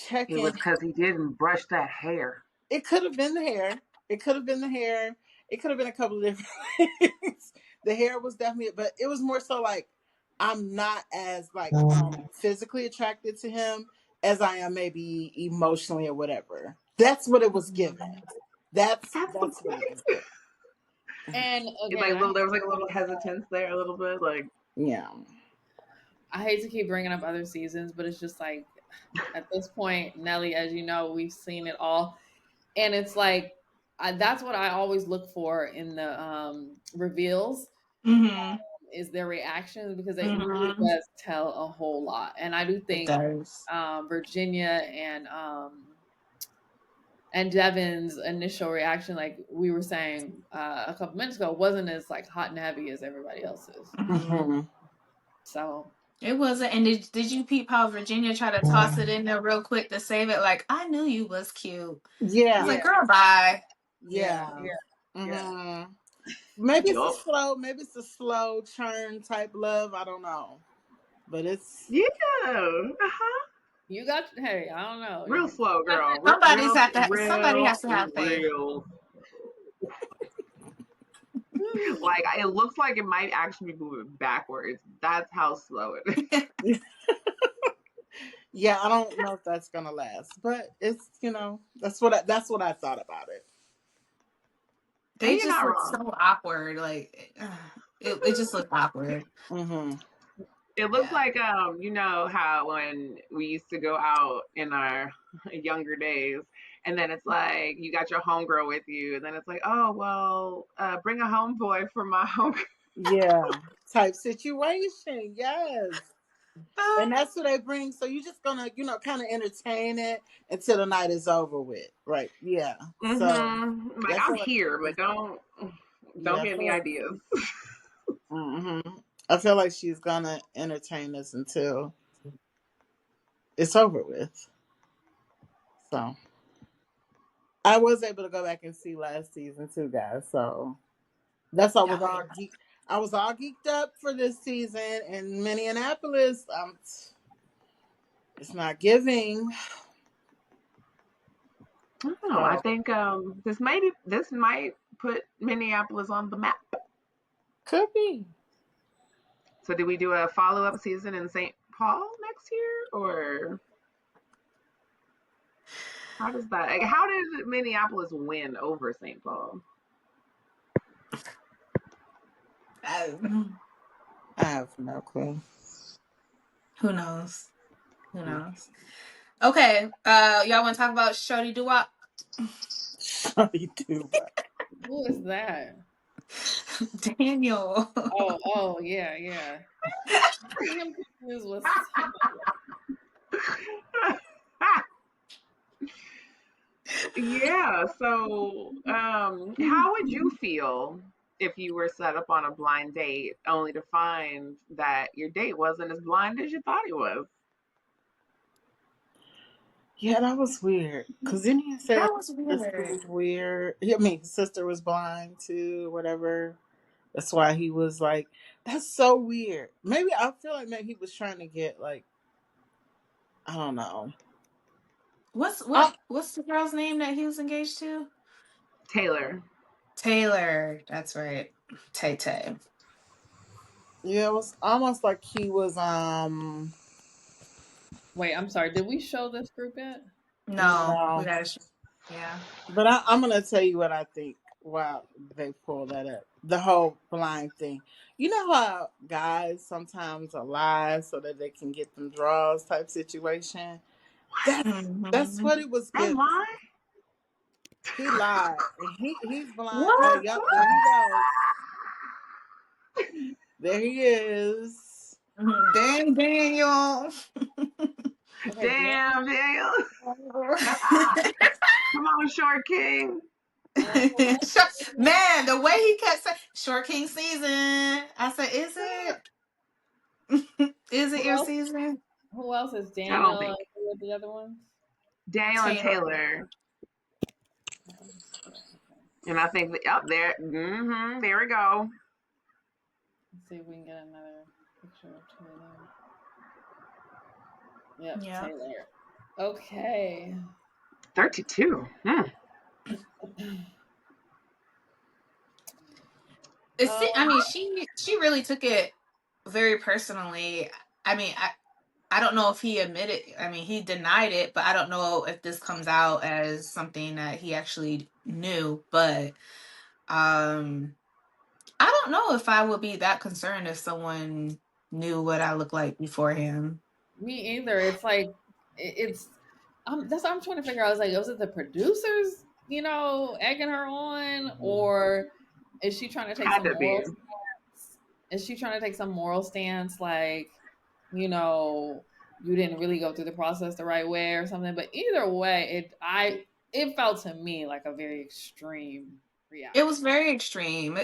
checking. was because he didn't brush that hair. It could have been the hair. It could have been the hair. It could have been a couple of different things. The hair was definitely, but it was more so like I'm not as like physically attracted to him as I am maybe emotionally or whatever. That's what it was given. That's the That's what it point. was given. And It's again, like there was like a little hesitance there, a little bit. Like, Yeah. I hate to keep bringing up other seasons, but it's just like at this point, Nelly, as you know, we've seen it all, and it's like that's what I always look for in the reveals Mm-hmm. is their reactions because it really Mm-hmm. does tell a whole lot. And I do It think does. Virginia and Devin's initial reaction, like we were saying a couple minutes ago, wasn't as like hot and heavy as everybody else's. Mm-hmm. Hmm. So It wasn't. And did you peep how Virginia tried to toss it in there real quick to save it? Like, I knew you was cute. I was Yeah. yeah, like, girl, bye. Yeah. yeah. Hmm. Maybe it's a yup. slow churn type love. I don't know, but it's Yeah. Uh-huh. You got hey, I don't know. Real slow, girl. Somebody Real, has to have faith. real. Like, it looks like it might actually be moving backwards. That's how slow it is. yeah. I don't know if that's gonna last, but it's that's what I thought about it. They And you're just not look wrong. so awkward. Like, it just looked awkward. Hmm. It looks like you know how when we used to go out in our younger days, and then it's like you got your homegirl with you, and then it's like, oh well, bring a homeboy for my home. Yeah, type situation. Yes. And that's what they bring. So you're just gonna, kind of entertain it until the night is over with, right? Yeah. So Like yeah, I I'm feel like, here, but don't yeah, I get feel any like, ideas. I feel like she's gonna entertain us until it's over with. So I was able to go back and see last season too, guys. So that's why I was all geeked up for this season in Minneapolis. It's not giving. Oh, I So think this might put Minneapolis on the map. could be. So did we do a follow-up season in St. Paul next year, or how does that? Like, how did Minneapolis win over St. Paul? I have no clue. Who knows? Who knows? Okay, y'all want to talk about Shorty Doo-Wop? Shawty do. Who is that? Daniel. Oh, yeah, yeah. Him confused with Yeah. So, how would you feel if you were set up on a blind date only to find that your date wasn't as blind as you thought he was? Yeah, that was weird. Cause then he say That like was his sister weird. was weird. I mean, his sister was blind too, whatever. That's why he was like, that's so weird. Maybe I feel like maybe he was trying to get like, I don't know. I, What's the girl's name that he was engaged to? Taylor. Taylor. That's right. Tay Tay. yeah, it was almost like he was Wait, I'm sorry. Did we show this group yet? No, we no. gotta. Yeah. But I'm gonna tell you what I think while they pull that up. The whole blind thing. You know how guys sometimes are lie so that they can get them draws type situation? That's Mm-hmm. what it was That given. line? He lied. And he's blind. Oh, What? yep, there he goes. There he is. Dang, Daniel. Okay, Dan. Damn, Daniel. Come on, Short King. Man, the way he kept saying Short King season. I said, is it? Is it Who your else? season? Who else is I don't Daniel think and who are the other ones? Daniel and Taylor. Taylor. Oh, okay. And I think up there, there we go. Let's see if we can get another picture of Taylor. Yep, Yeah. Taylor. Okay. 32. I mean, she really took it very personally. I mean, I don't know if he admitted. I mean, he denied it, but I don't know if this comes out as something that he actually knew. But I don't know if I would be that concerned if someone knew what I look like beforehand. Me either. It's like it's that's what I'm trying to figure out. I was like, was it the producers, egging her on, or is she trying to take Had some to be. moral stance? Is she trying to take some moral stance, like, you know, you didn't really go through the process the right way or something? But either way, it felt to me like a very extreme reaction. It was very extreme.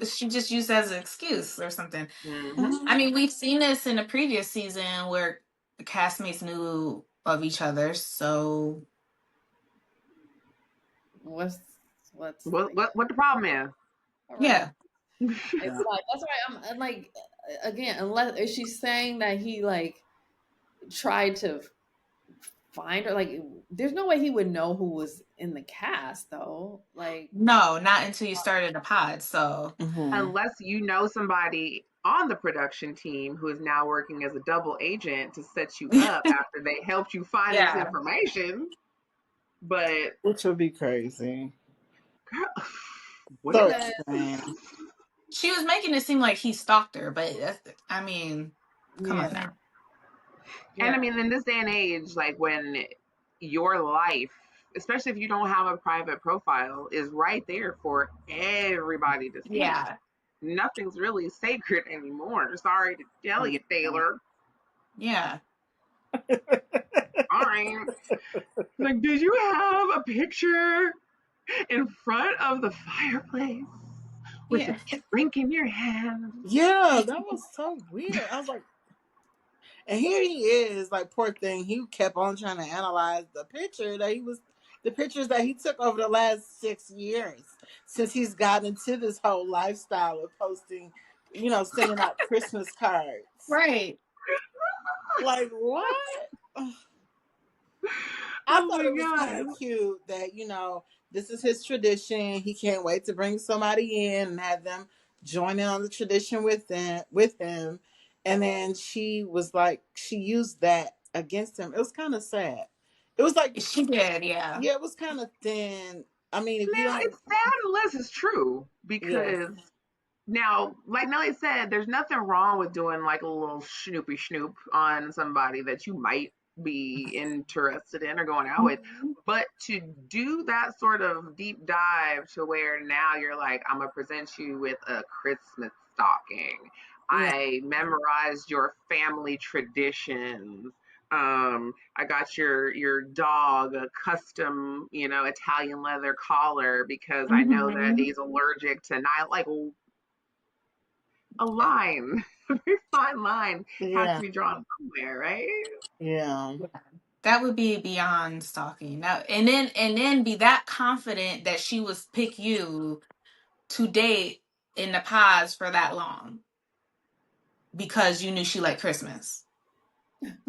She just used it as an excuse or something. Mm-hmm. I mean, we've seen this in the previous season where the castmates knew of each other. So What's What the problem is? all right? yeah, It's like that's why I'm like, again, unless is she saying that he like tried to find her, like there's no way he would know who was in the cast though, like no, not until you started the pod. So Mm-hmm. Unless you know somebody on the production team who is now working as a double agent to set you up after they helped you find this yeah, information. But Which would be crazy. girl, what So if because extreme. she was making it seem like he stalked her, but I mean, Come on Yeah. now. And Yeah. I mean, in this day and age, like when your life, especially if you don't have a private profile, is right there for everybody to see. Yeah. Nothing's really sacred anymore. Sorry to tell you, Taylor. Yeah. Fine. Like, did you have a picture in front of the fireplace with a Yeah. drink in your hand? Yeah, that was so weird. I was like, and here he is, like poor thing. He kept on trying to analyze the pictures that he took over the last 6 years since he's gotten into this whole lifestyle of posting, sending out Christmas cards. Right. Like what? I Oh thought my it was kind of God. cute that this is his tradition. He can't wait to bring somebody in and have them join in on the tradition with him. And then she was like, she used that against him. It was kind of sad. It was like, She did, yeah. yeah, it was kind of thin. I mean, if you Now, don't, it's sad unless it's true yeah, because now, like Nelly said, there's nothing wrong with doing like a little snoopy snoop on somebody that you might be interested in or going out with. Mhm. But to do that sort of deep dive to where now you're like, I'm gonna present you with a Christmas stocking. yeah, I memorized your family traditions. I got your dog a custom, Italian leather collar because I know that Mhm. he's allergic to not like a line, a very fine line has to yeah, be drawn somewhere, right? yeah. Yeah. That would be beyond stalking. Now, and then be that confident that she would pick you to date in the past for that long because you knew she liked Christmas.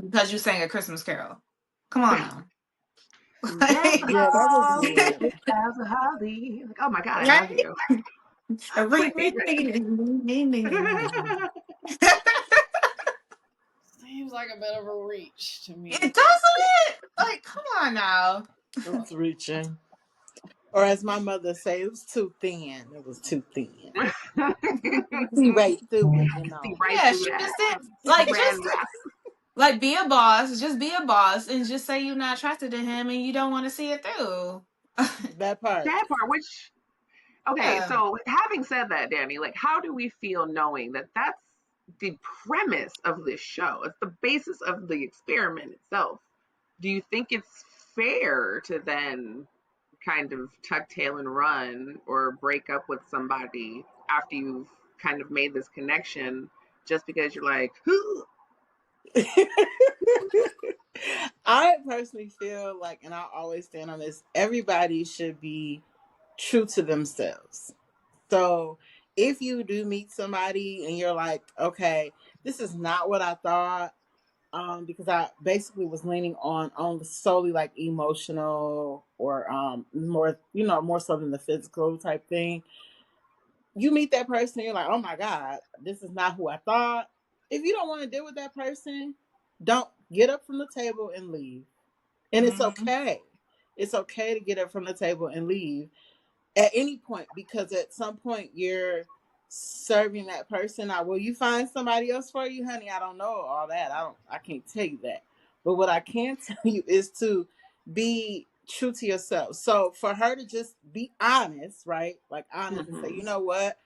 Because you sang a Christmas carol. Come on now. Deck the Yeah, that was halls with weird. boughs of holly. Like, oh my God, I love Right? you. Ring, ring, Wait. ring, ring, ring, ring, ring. Seems like a bit of a reach to It me. doesn't. Like, come on now. It was reaching. Or as my mother say, it was too thin. It was too thin. You see right through it, See right Yeah, through she that. just did. See Like, ran just that. like be a boss. Just be a boss, and just say you're not attracted to him, and you don't want to see it through. that part. That part, which okay, Yeah. so having said that, Danny, like, how do we feel knowing that that's the premise of this show? It's the basis of the experiment itself. Do you think it's fair to then kind of tuck tail and run or break up with somebody after you've kind of made this connection just because you're like, I personally feel like, and I always stand on this, everybody should be true to themselves. So if you do meet somebody and you're like, okay, this is not what I thought, because I basically was leaning on solely like emotional or more, more so than the physical type thing. You meet that person, you're like, oh my God, this is not who I thought. If you don't want to deal with that person, don't get up from the table and leave. And it's Mhm. okay. It's okay to get up from the table and leave at any point because at some point you're serving that person. Now, will you find somebody else for you, honey? I don't know all that. I can't tell you that. But what I can tell you is to be true to yourself. So for her to just be honest, right? Like honest and say, mm-hmm. you know what?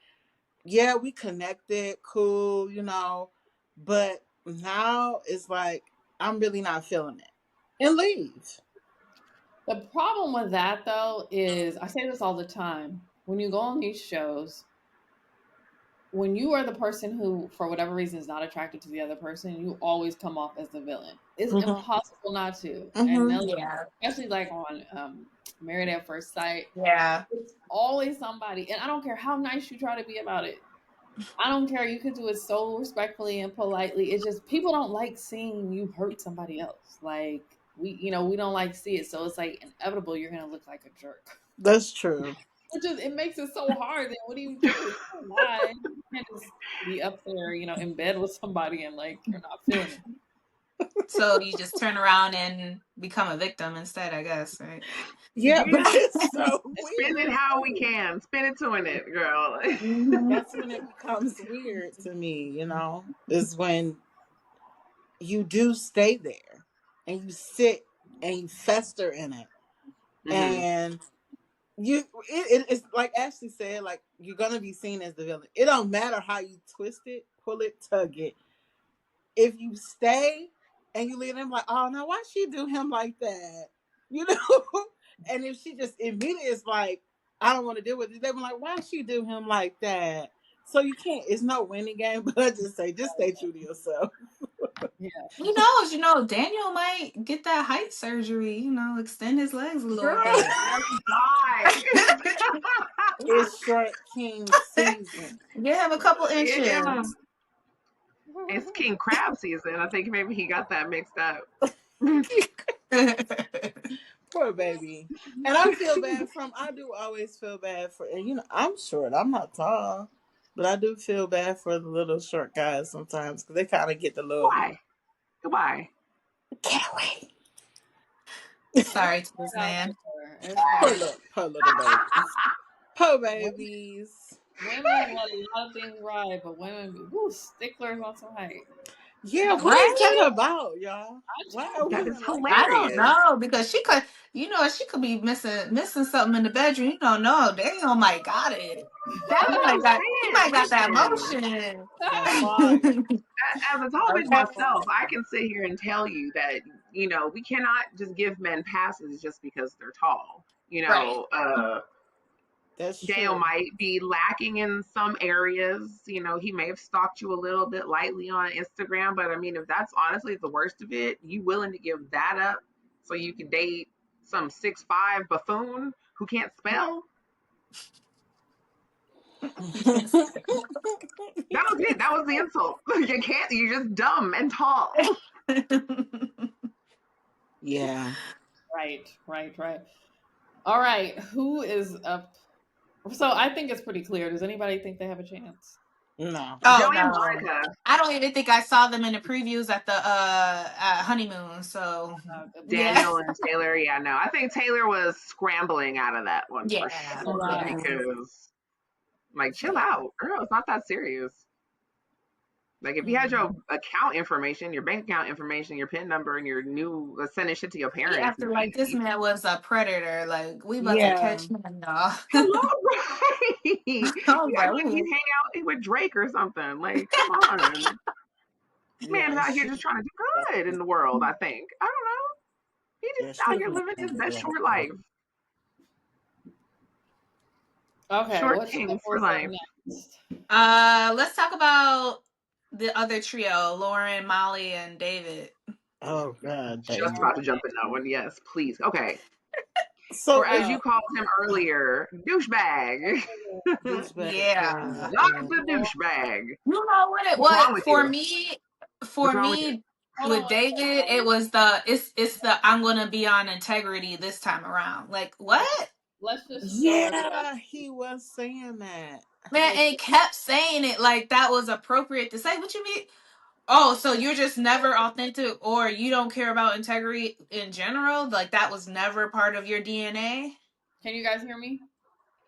Yeah, we connected, cool, but now it's like I'm really not feeling it. And leave. The problem with that though is I say this all the time. When you go on these shows, when you are the person who, for whatever reason, is not attracted to the other person, you always come off as the villain. It's Hmm. impossible not to. And Hmm. Nelly, Yeah. especially like on Married at First Sight, Yeah. it's always somebody. And I don't care how nice you try to be about it. I don't care. You could do it so respectfully and politely. It's just people don't like seeing you hurt somebody else. Like we don't like to see it. So it's like inevitable you're gonna look like a jerk. That's true. Which is it makes it so hard. Then what do you do? You can't lie. You can't just be up there, in bed with somebody and like you're not feeling it. So you just turn around and become a victim instead, I guess, right? Yeah, but Yeah, it's so spin it weird how we too. can. Spin it to it, girl. Mhm. That's when it becomes weird to me, is when you do stay there and you sit and you fester in it. Hmm. And it's like Ashley said, like you're gonna be seen as the villain. It don't matter how you twist it, pull it, tug it. If you stay and you leave them like, oh no, why she do him like that? You know? And if she just immediately is like, I don't want to deal with it, they be like, why she do him like that? So you can't, it's no winning game, but I just say, just stay true to yourself. Yeah. Who knows? You know, Daniel might get that height surgery. You know, extend his legs a little Girl, bit. Die. it's short king season. Give him a couple Yeah. inches. It's King Crab season. I think maybe he got that mixed up. Poor baby. And I do always feel bad for, and I'm short. I'm not tall. But I do feel bad for the little short guys sometimes because they kind of get the little, Why? Goodbye. get away. Sorry to this man. It's fine. Poor little babies. Poor babies. Women let a lot of things ride, but women be sticklers on some height. Yeah, what is Right? that about, y'all? Why are That is women like I that? don't hilarious. know because she could be missing something in the bedroom. You don't know. Daniel might got it. That's He what I'm might got that saying. Listen, motion. That fire. as a tall bitch Personal myself, fire. I can sit here and tell you that, we cannot just give men passes just because they're tall. Right. That's Dale true. might be lacking in some areas. He may have stalked you a little bit lightly on Instagram, but I mean, if that's honestly the worst of it, you willing to give that up so you can date some 6'5" buffoon who can't spell? That was it. That was the insult. You can't. You're just dumb and tall. Yeah. Right. All right. Who is up? So I think it's pretty clear. Does anybody think they have a chance? No. Oh Joey and no. Monica. I don't even think I saw them in the previews at the honeymoon. So yeah. Daniel and Taylor. Yeah, no. I think Taylor was scrambling out of that one for Yeah. sure Yeah. because, like, chill Yeah. out, girl. It's not that serious. Like, if you had your Mhm. account information, your bank account information, your PIN number, and your new sending shit to your He parents, acted like this man was a predator. Like we about to Yeah. catch him, y'all. hello, right? You I was act like, like you ooh. hang out with Drake or something. Like, come on. This man is Yeah. out here just trying to do good in the world, I think. I don't know. He just Yeah, she out was here not living his gonna best do short that. life. Okay, Short what show kings for was up life. next? Let's talk about the other trio, Lauren, Molly, and David. Oh God, Just David. about to jump in that one. Yes, please. Okay. So Or as it's you called him earlier, douchebag. douchebag Yeah. David. Not the douchebag. You know what it What's was wrong with for you? me? What's For wrong with you? me, Hold on with one second. David, it's the I'm gonna be on integrity this time around. Like what? Let's just show everybody. Yeah, he was saying that. Man, Let's and he kept saying it like that was appropriate to say. What you mean? Oh, so you're just never authentic or you don't care about integrity in general? Like that was never part of your DNA? Can you guys hear me?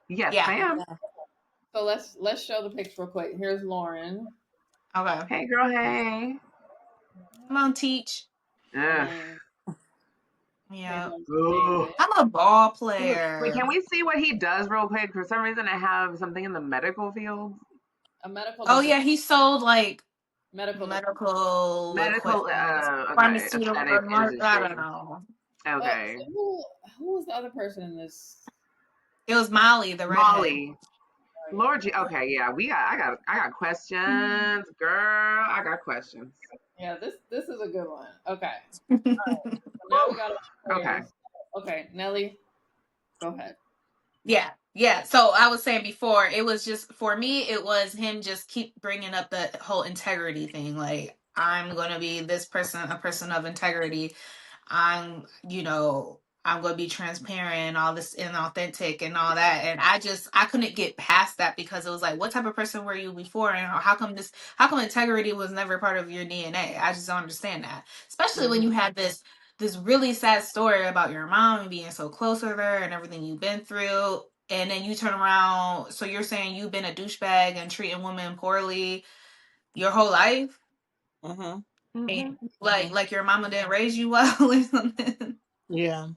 Yes, Yeah. ma'am. So let's show the picture real quick. Here's Lauren. Okay. Hey, girl. Hey. Come on, teach. Ugh. And here Yeah. comes Ugh. David. I'm a ball Wait, player. can we see what he does real quick? For some reason, I have something in the medical field. A medical Oh device. yeah, he sold like Medical device. medical Medical, equipment, okay, pharmaceutical. aesthetic I industry. don't know. Okay. So who was the other person in this? It was Molly, the redhead. Molly. Oh, yeah. Lord, okay, yeah, I got questions, girl. I got questions. Yeah, this is a good one. Okay. So now we Whew. got our Okay. players. Okay, Nelly, go ahead. Yeah. So I was saying before, it was just for me, it was him just keep bringing up the whole integrity thing. Like I'm gonna be this person, a person of integrity. I'm going to be transparent and all this and authentic and all that. And I couldn't get past that because it was like, what type of person were you before? And how come integrity was never part of your DNA? I just don't understand that. Especially when you Mm-hmm. had this really sad story about your mom and being so close with her and everything you've been through. And then you turn around. So you're saying you've been a douchebag and treating women poorly your whole life? Mm-hmm. like your mama didn't raise you well or something. Yeah.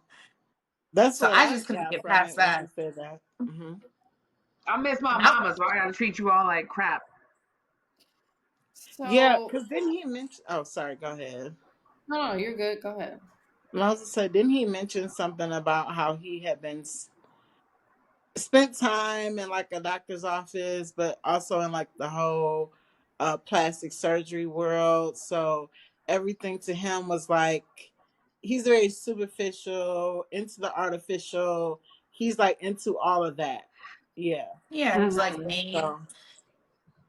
That's So what I I just couldn't got get from past it when you that. said that. Hmm. I miss my And I, mama, so I gotta treat you all like crap. Yeah, So because didn't he mention? Oh, sorry. Go ahead. no, you're good. Go ahead. And I was gonna say, didn't he mention something about how he had been spent time in like a doctor's office, but also in like the whole plastic surgery world. So everything to him was like he's very superficial, into the artificial. He's like into all of that. Yeah. yeah, it's like Hmm. me. So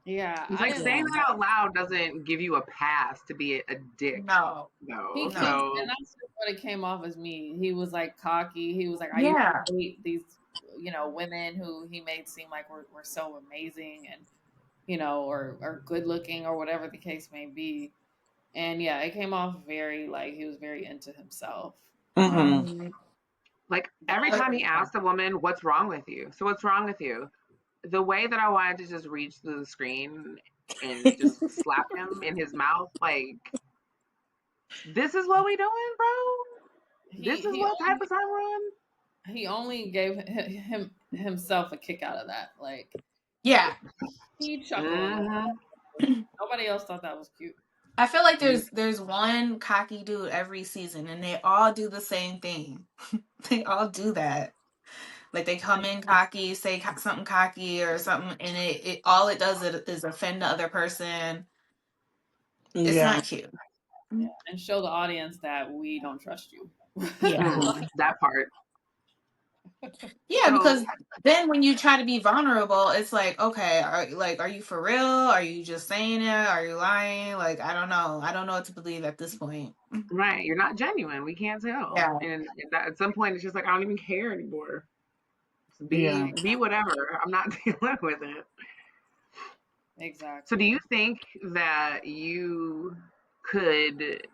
Yeah, It's I like didn't. saying yeah. that out loud doesn't give you a pass to be a dick, No, though. He no. and So that's just what it came off as me. He was like cocky. He was like, I used Yeah, to date these, women who he made seem like were so amazing and or good looking or whatever the case may be. And yeah, it came off very like he was very into himself. Hmm. mhm. like But every I time he asked a woman, "What's wrong with you?" So what's wrong with you? The way that I wanted to just reach through the screen and just slap him in his mouth, like, this is what we doing, bro? This he is he what type of time we're on? he only gave himself a kick out of that. Like Yeah. he chuckled. Mm-hmm. Nobody else thought that was cute. I feel like there's one cocky dude every season, and they all do the same thing. They all do that. Like they come in cocky, say something cocky or something, and it all it does is offend the other person. It's Yeah. not cute. Yeah, and show the audience that we don't trust you. Yeah. Mm-hmm. That part. Yeah, So, because then when you try to be vulnerable, it's like, okay, are you for real? Are you just saying it? Are you lying? Like, I don't know. I don't know what to believe at this point. right, you're not genuine. We can't tell. Yeah. And at some point, it's just like, I don't even care anymore. Just Yeah. be whatever. I'm not dealing with it. So, do Exactly. you think that you could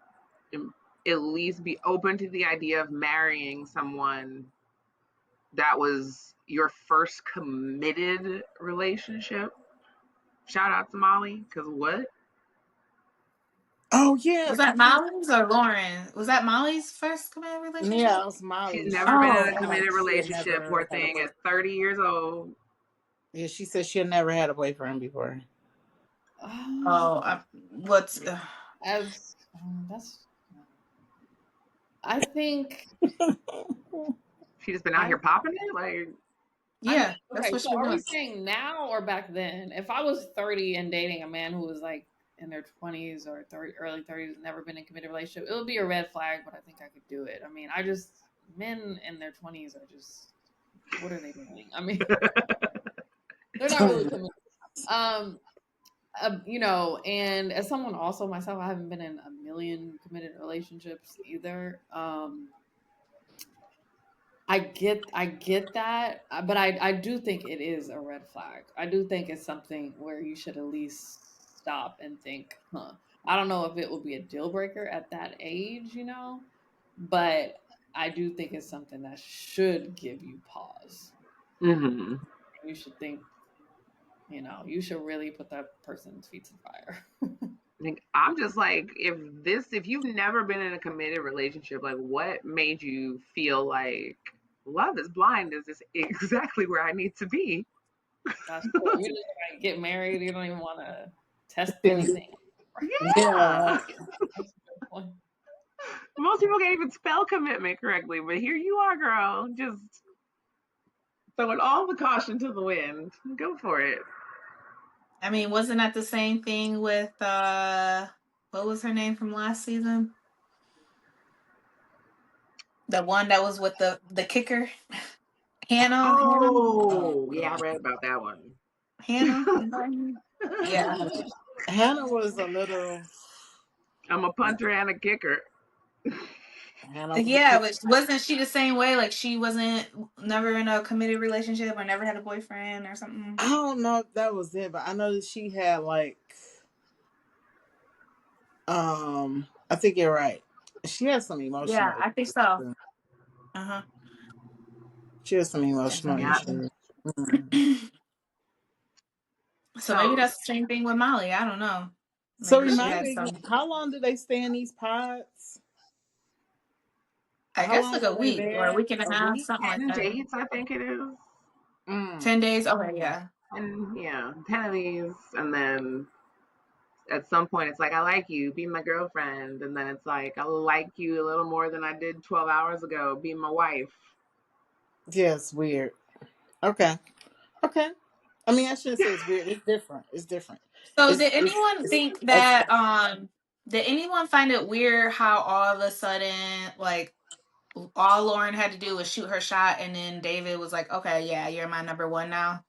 at least be open to the idea of marrying someone that was your first committed relationship? Shout out to Molly, because what? Oh yeah. Was that Molly's or Lauren? Was that Molly's first committed relationship? Yeah, it was She's Molly. never She been was in Oh, a saying like committed she had relationship, never poor had a thing, boyfriend. at 30 years old. Yeah, she said she had never had a boyfriend before. Um, oh, what's as that's, I think, She just been out I, here popping it? Like, I mean, yeah, that's okay, what so she was are we doing. saying now or back then? If I was 30 and dating a man who was like in their 20s or 30, early 30s, never been in a committed relationship, it would be a red flag, but I think I could do it. I mean, men in their 20s are just, what are they doing? I mean, they're not really committed. Um, and as someone also myself, I haven't been in a million committed relationships either. I get that, but I do think it is a red flag. I do think it's something where you should at least stop and think, huh. I don't know if it will be a deal breaker at that age, but I do think it's something that should give you pause. mm-hmm. You should think, you should really put that person's feet to the fire. Like, I'm just like, if you've never been in a committed relationship, like, what made you feel like love is blind? Is this exactly where I need to be? That's true. You just like get married. You don't even want to test Yeah, anything. Yeah. right. That's a good point. Most people can't even spell commitment correctly, but here you are, girl, just throwing all the caution to the wind. Go for it. I mean, wasn't that the same thing with what was her name from last season? The one that was with the kicker, Hannah. Hannah. Oh Oh, yeah, I yeah. read about that one. Hannah. Yeah. Hannah was a little. I'm a punter and a kicker. Hannah was a Yeah, kid. but wasn't she the same way? Like she wasn't never in a committed relationship or never had a boyfriend or something. I don't know if that was it, but I know that she had like. I think you're right. She has some Yeah, emotional I think issues. so. Too. Uh huh. She has some Yes, emotional Yeah. issues. Mhm. So maybe So that's the same thing with Molly. I don't know. So Maybe she remind had me, some. how long do they stay in these pods? I How guess long like are a they week or a there? week and a A half, week? something like 10 that. dates, I think it is. Mm. 10 days. Okay, yeah. And yeah, 10 of these. And then at some point, it's like, I like you, be my girlfriend. And then it's like, I like you a little more than I did 12 hours ago, be my wife. Yeah, it's weird. Okay. Okay. I mean, I shouldn't say it's weird. It's different. It's different. So It's did it's anyone it's think extra. that did anyone find it weird how all of a sudden like all Lauren had to do was shoot her shot and then David was like, okay, yeah, you're my number one now?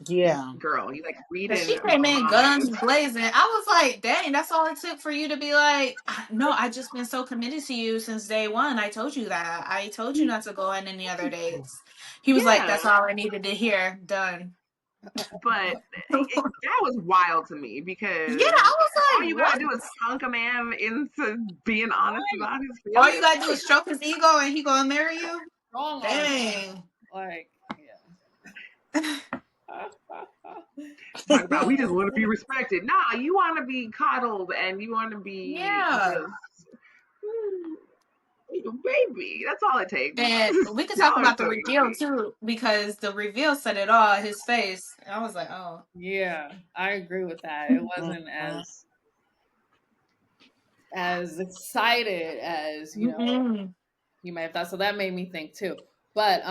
Yeah. Girl, you like Cause reading she came in guns minds. blazing. I was like, dang, that's all it took for you to be like, no, I just been so committed to you since day one. I told you that. I told you not to go on any other dates. He was like, Yeah, that's all I needed to hear. Done. but that was wild to me Yeah, because I was all like, you what? gotta do is punk a man into being honest Right. about his All you feelings. gotta do is stroke his ego and he gonna marry you? Strong arm. Dang. Like, yeah. Talk about we just want to be respected. Nah, you want to be coddled and you want to be Yeah. just baby. That's all it takes. And we could talk Y'all are about the so reveal easy. too, because the reveal said it all, his face. I was like, oh. Yeah, I agree with that. It wasn't Mhm. as excited as, Mm-mm. you might have thought. So that made me think too. But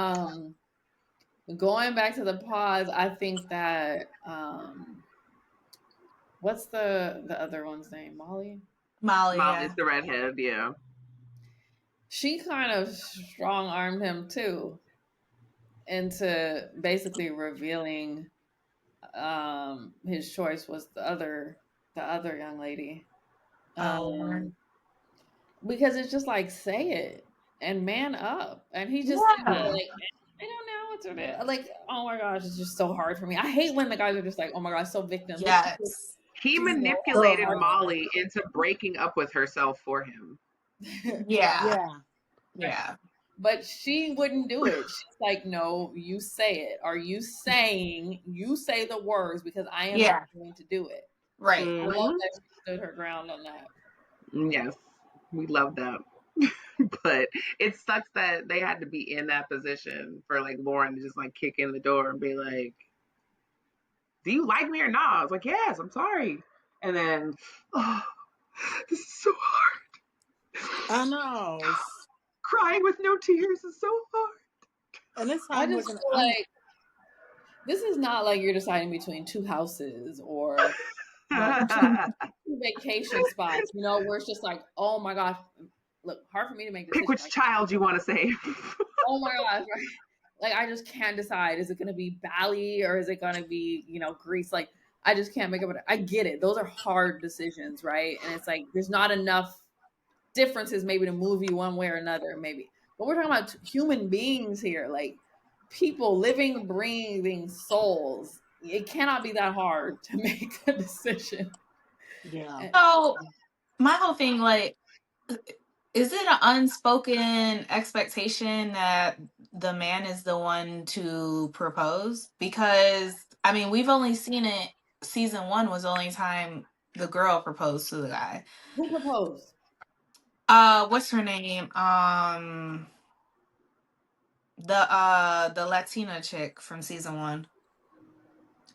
going back to the pause, I think that what's the other one's name? Molly? Molly, Molly's yeah. the redhead, yeah. She kind of strong armed him too into basically revealing his choice was the other young lady. Oh, Um because it's just like say it and man up. And he just sitting there yeah. like, I don't know what to do. Like, oh my gosh, it's just so hard for me. I hate when the guys are just like, oh my gosh, so victim. This is Yes. He so manipulated Ugh. hard. Molly into breaking up with herself for him. Yeah. Yeah. Yeah. But she wouldn't do it. She's like, no, you say it. Are you saying you say the words because I am not Yeah. going to do it? Right. I love Hmm. that she stood her ground on that. Yes, we love that. But it sucks that they had to be in that position for like Lauren to just like kick in the door and be like, "Do you like me or not?" I was like, "Yes, I'm sorry." And then, oh, this is so hard. I know. Crying with no tears is so hard. And this I time just looking, feel I'm like this is not like you're deciding between two houses or two vacation spots, where it's just like, oh my gosh, look, hard for me to make Pick decisions. which Like, child you want to save. oh my gosh, right? Like I just can't decide. Is it going to be Bali or is it going to be, Greece? Like I just can't make up. I get it. Those are hard decisions, right? And it's like there's not enough differences maybe to move you one way or another, maybe. But we're talking about human beings here, like people, living, breathing souls. It cannot be that hard to make a decision. yeah. So my whole thing, like, is it an unspoken expectation that the man is the one to propose? Because I mean, we've only seen it. Season one was the only time the girl proposed to the guy. Who proposed? What's her name? The Latina chick from season one.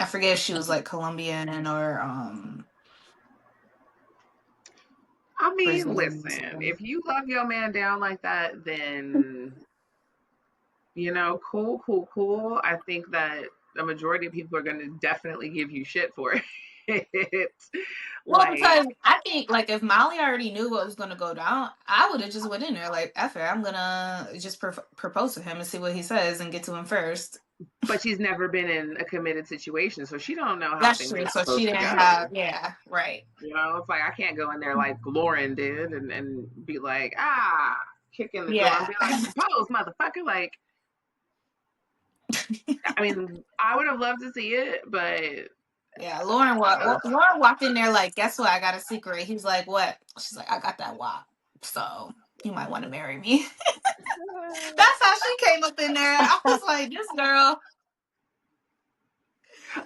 I forget if she was like Colombian or I mean, Brazilian or listen, something. if you love your man down like that, then cool, cool, cool. I think that the majority of people are going to definitely give you shit for it. Well, Like, because I think like if Molly already knew what was gonna go down, I would have just went in there like, "F it, I'm gonna just propose to him and see what he says and get to him first." but she's never been in a committed situation, so she don't know how That's things true. are So she supposed to didn't go. have, yeah, right. It's like I can't go in there like Lauren did and be like, kick in the door and Yeah, be like, propose, motherfucker. Like, I mean, I would have loved to see it, but yeah. Lauren walked in there like, "Guess what? I got a secret." He's like, "What?" She's like, "I got that WAP. So you might want to marry me." That's how she came up in there. I was like, "This girl,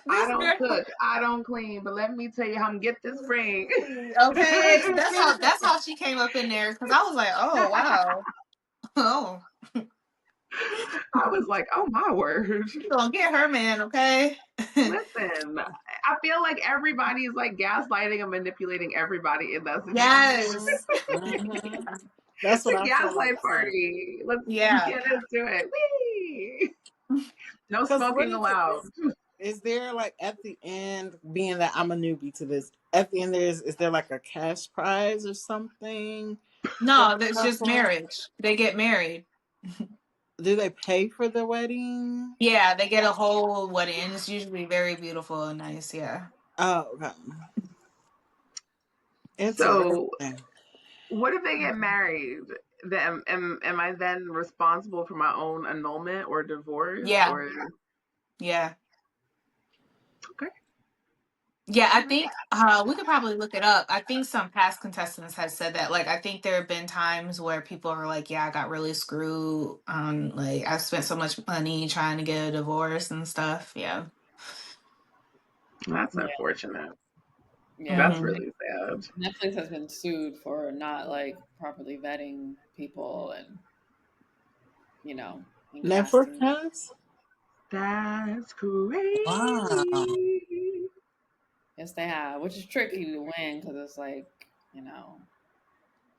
I don't cook, I don't clean, but let me tell you how I'm get this ring. Okay, that's how she came up in there because I was like, oh wow, oh, I was like, oh my word. you gonna get her man, okay? Listen, I feel like everybody's like gaslighting and manipulating everybody in that situation. Yes, Mhm. That's It's what a I feel like gaslight too. party. Let's yeah, get into it. Whee! No Because what smoking is it? allowed. Is there like at the end, being that I'm a newbie to this, at the end is there like a cash prize or something for no, the that's just couple? marriage. They get married. Do they pay for the wedding? Yeah, they get a whole wedding, and it's usually very beautiful and nice. Yeah, Oh, okay. So, Interesting. what if they get married? Then am I then responsible for my own annulment or divorce? yeah, Or yeah. okay, Yeah, I think we could probably look it up. I think some past contestants have said that. Like, I think there have been times where people are like, "Yeah, I got really screwed. Like, I spent so much money trying to get a divorce and stuff." Yeah. that's Yeah, unfortunate. yeah. That's Hmm. really sad. Netflix has been sued for not like properly vetting people and you know and Netflix casting. has? That's Wow. crazy. Yes, they have, which is tricky to win because it's like you know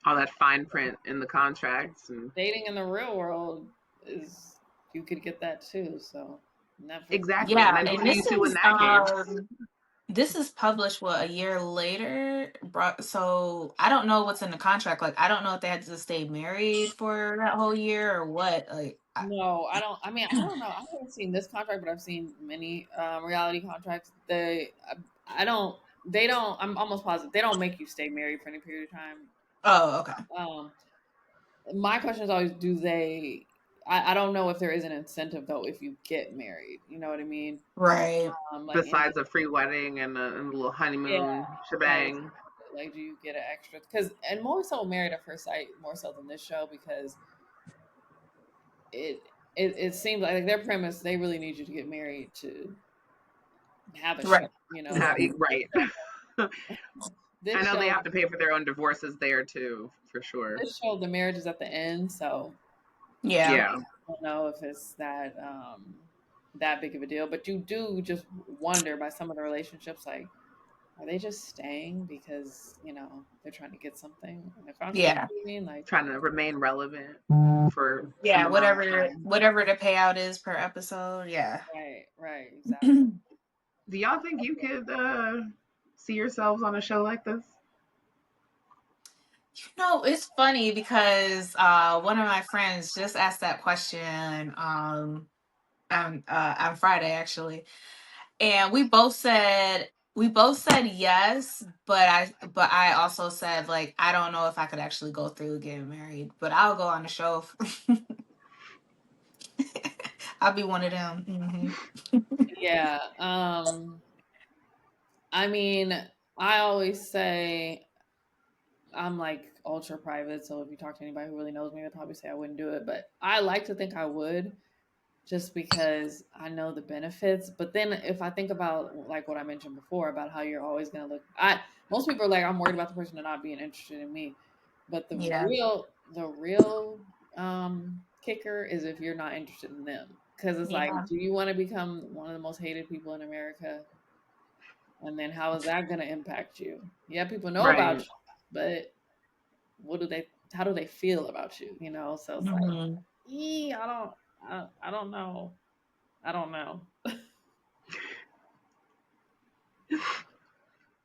All that fine print in the contracts and dating in the real world is you could get that too. So Netflix is exactly. And Yeah, then who and do you this sue in is that case? published what, a year later. So I don't know what's in the contract. Like, I don't know if they had to stay married for that whole year or what. Like, no, I don't. I mean, I don't know. I haven't seen this contract, but I've seen many reality contracts. I don't. They don't. I'm almost positive they don't make you stay married for any period of time. oh, okay, Um, my question is always, do they? I don't know if there is an incentive though if you get married. You know what I mean? right, Like any Besides a free wedding and a little yeah, honeymoon right. shebang. Like, do you get an extra? Because and more so Married at First Sight more so than this show because it it seems like their premise they really need you to get married to have a show. right. You know, Yeah, Right. I this know they show have to pay for their own divorces there too, for sure. this show the marriage is at the end, so yeah, Yeah. I don't know if it's that big of a deal. But you do just wonder by some of the relationships like are they just staying because they're trying to get something in the contract? yeah. You mean like Trying to remain relevant for some Yeah, amount of whatever time. whatever the payout is per episode. Yeah. right exactly. Do y'all think you could see yourselves on a show like this? It's funny because one of my friends just asked that question on Friday actually. And we both said yes, but I also said like I don't know if I could actually go through getting married, but I'll go on the show. I'll be one of them. Yeah. I mean, I always say I'm like ultra private, so if you talk to anybody who really knows me, they'd probably say I wouldn't do it. But I like to think I would, just because I know the benefits. But then if I think about like what I mentioned before about how you're always gonna look, I most people are like I'm worried about the person not being interested in me, but the Yeah. real kicker is if you're not interested in them, because it's like, Yeah. do you want to become one of the most hated people in America? And then how is that going to impact you? Yeah, people know about Right. you, but how do they feel about you? So it's like, Hmm. I don't know. I don't know.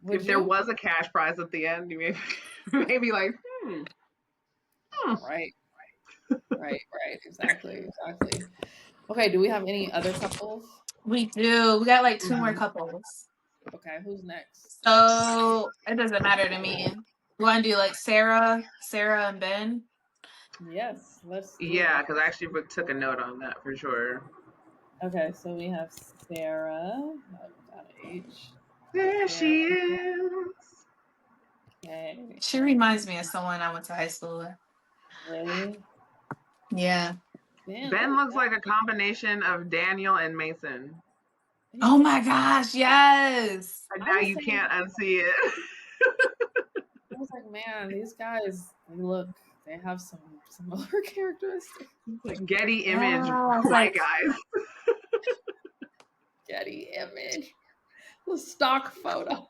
Would If there you? was a cash prize at the end, you maybe like, hmm. Right, right. Exactly. Okay, do we have any other couples? We do. We got like two more Mhm. couples. Okay, who's next? So it doesn't matter to me. You want to do like Sarah and Ben? Yes, let's do Yeah, that. because I actually took a note on that for sure. Okay, so we have Sarah. Without H. There Sarah. she is. Okay. She reminds me of someone I went to high school with. Really? Yeah. Ben Ben looks looks like a combination of Daniel and Mason. Oh my gosh, yes. And I now was you saying, can't unsee it. I was like, man, these guys, they have some similar characteristics. Like Getty Image, Yeah, I was white like, guys. Getty image, the stock photo.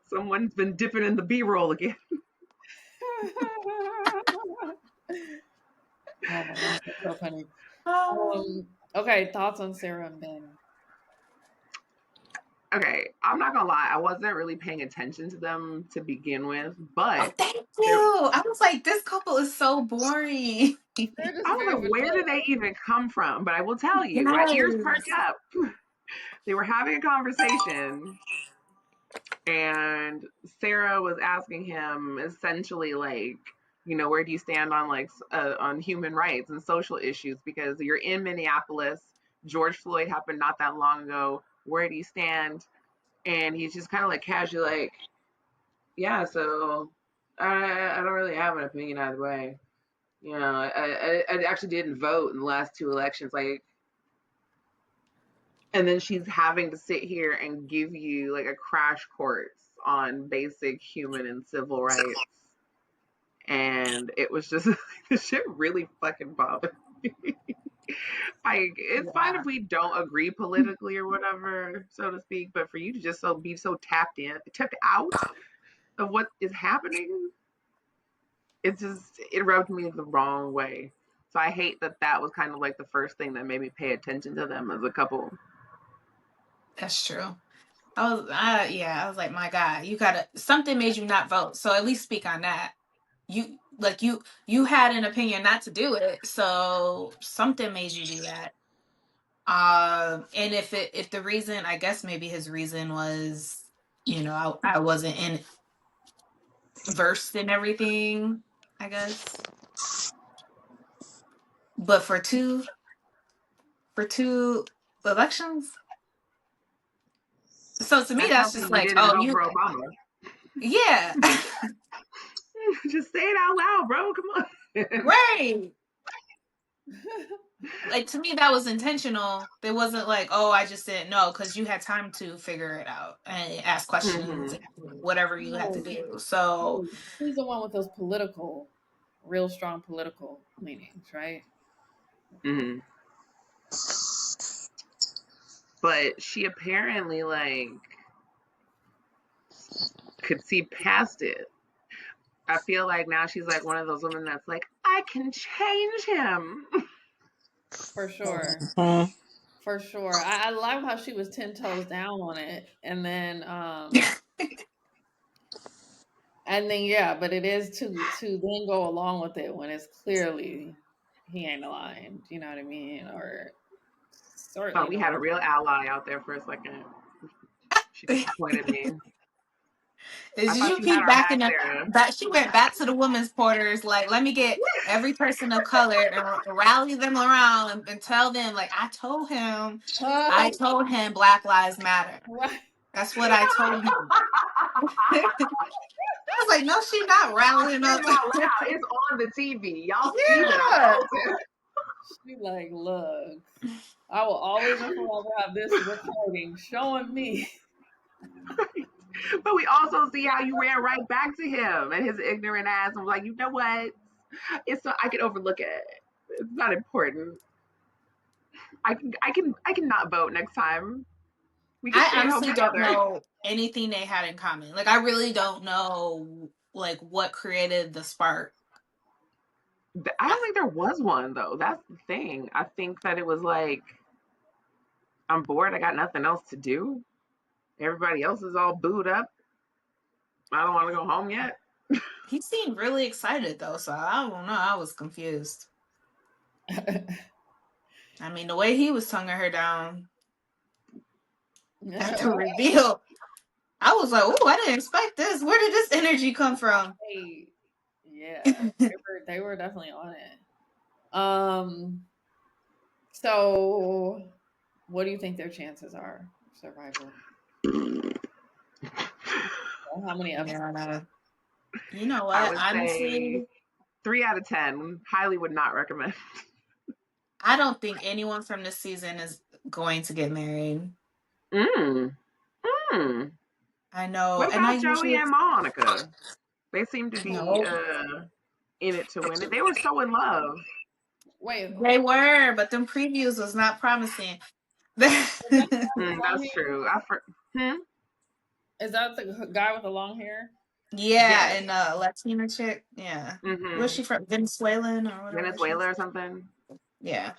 Someone's been dipping in the B-roll again. Oh my god, that's so funny. oh, Okay, thoughts on Sarah and Ben? Okay, I'm not gonna lie, I wasn't really paying attention to them to begin with, but thank there, you. I was like, this couple is so boring. They're just I was very like, where did vanilla. they even come from? But I will tell you, my ears perked Yes. up. They were having a conversation, and Sarah was asking him essentially like, where do you stand on like on human rights and social issues? Because you're in Minneapolis, George Floyd happened not that long ago. Where do you stand? And he's just kind of like casually like, yeah, so I don't really have an opinion either way. I actually didn't vote in the last two elections. Like, and then she's having to sit here and give you like a crash course on basic human and civil rights. And it was just the shit really fucking bothered me. Like, it's fine Yeah, if we don't agree politically or whatever, so to speak, but for you to just be so tapped out of what is happening, it rubbed me the wrong way. So I hate that was kind of like the first thing that made me pay attention to them as a couple. that's true. I was like, my God, you gotta, something made you not vote. So at least speak on that. You had an opinion not to do it, so something made you do that. And if the reason, I guess maybe his reason was, I wasn't versed in everything, I guess. But for two elections, so to me That's that's just something you like, didn't oh, vote you, for Obama. yeah, Just say it out loud, bro. Come on. right. Like, to me that was intentional. It wasn't like, oh, I just didn't know, because you had time to figure it out and ask questions Hmm. and whatever you had to No, do. So he's the one with those real strong political leanings, right? Hmm. But she apparently like could see past it. I feel like now she's like one of those women that's like, I can change him. For sure. Mhm. For sure. I love how she was 10 toes down on it. And then yeah, but it is to then go along with it when it's clearly he ain't aligned, you know what I mean? Or Thought certainly we the had a one. real ally out there for a second. She disappointed me. I did thought you you had peek our back back in the there. that she went back to the women's quarters, like, let me get every person of color and rally them around and tell them, like, I told him Black Lives Matter. Right. That's what I told him. I was like, no, she's not I rallying said up. it out loud. It's on the TV. Y'all see that I Yeah. told him. She like, look, I will always and forever have this recording showing me. But we also see how you ran right back to him and his ignorant ass and was like, you know what? It's not, I can overlook it. It's not important. I can not vote next time. We can I stay at home honestly don't together. know anything they had in common. Like, I really don't know, like, what created the spark. I don't think there was one though. That's the thing. I think that it was like, I'm bored. I got nothing else to do. Everybody else is all booed up. I don't want to go home yet. He seemed really excited though, so I don't know. I was confused. I mean, the way he was tonguing her down at the reveal, I was like, "Oh, I didn't expect this. Where did this energy come from?" Hey, yeah, they were definitely on it. So what do you think their chances are of survival? How many episodes? Yeah. You know I what? would say Honestly, 3 out of 10. Highly would not recommend. I don't think anyone from this season is going to get married. Mm. Mm. I know, What and I about Joey usually and Monica? They seem to be no. in it to win it. They were so in love. Wait, They were, but them previews was not promising. That's true. Hmm? is that the guy with the long hair? Yeah, Yes. and Latina chick. Yeah. Where's Mm-hmm. she from? Venezuelan or whatever she Venezuela is. or something. Yeah.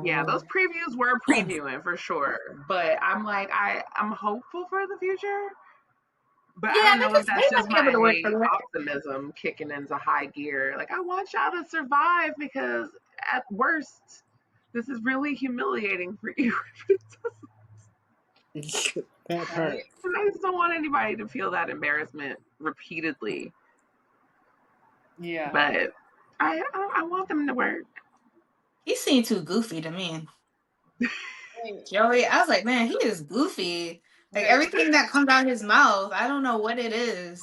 Yeah, those previews were previewing for sure. But I'm like, I'm hopeful for the future. But I Yeah, don't know if they that's might just be able to work my for that. optimism kicking into high gear. Like, I want y'all to survive because at worst, this is really humiliating for you. That Right. part. And I just don't want anybody to feel that embarrassment repeatedly. Yeah. But I want them to work. He seemed too goofy to me. Wait, Joey, I was like, man, he is goofy. Like okay. everything that comes out his mouth, I don't know what it is.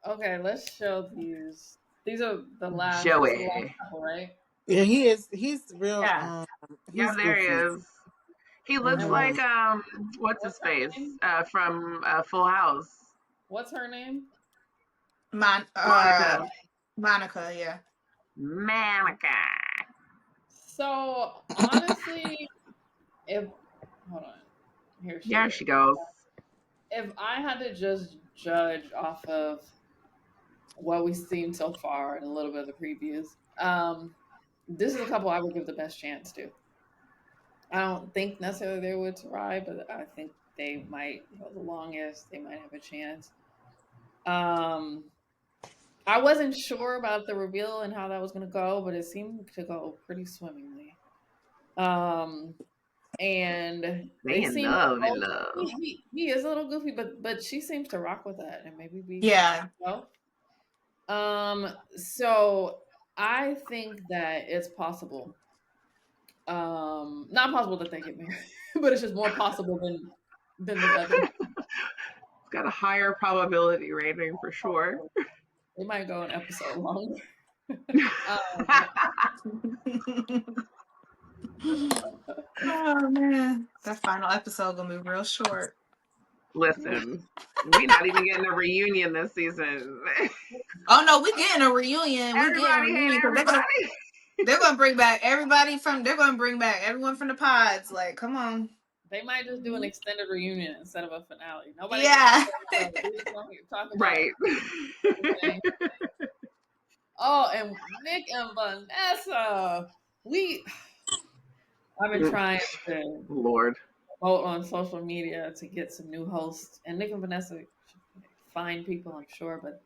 Okay, let's show these. These are the last. This is the last Joey. couple, right? Yeah, he is. He's real. Yeah. Yeah, He's there he goofy. is. He looks And Hmm. like what's his what's her face name? from Full House, What's her name? Mon- uh, Monica. Monica, yeah. Monica. So honestly, if hold on, here she There she is. goes. If I had to just judge off of what we've seen so far and a little bit of the previews, this is a couple I would give the best chance to. I don't think necessarily they would survive, but I think they might go the longest. They might have a chance. Um, I wasn't sure about the reveal and how that was going to go, but it seemed to go pretty swimmingly. Um, and They they in seem love, in both. love. He is a little goofy, but she seems to rock with that and maybe be Yeah. well. So I think that it's possible. Not possible that they get married, but it's just more possible than the other. It's got a higher probability rating for sure. They might go an episode longer. Oh man, that final episode gonna be real short. Listen, we not even getting a reunion this season. Oh no, we getting a reunion. We getting a Everybody hate reunion because everybody. they're gonna bring back everybody from. They're gonna bring back everyone from the pods. Like, come on. They might just do an extended reunion instead of a finale. Nobody gets Yeah. to we just gonna talk about Right. everything. Oh, and Nick and Vanessa. I've been trying to Lord. vote on social media to get some new hosts. And Nick and Vanessa fine people, I'm sure, but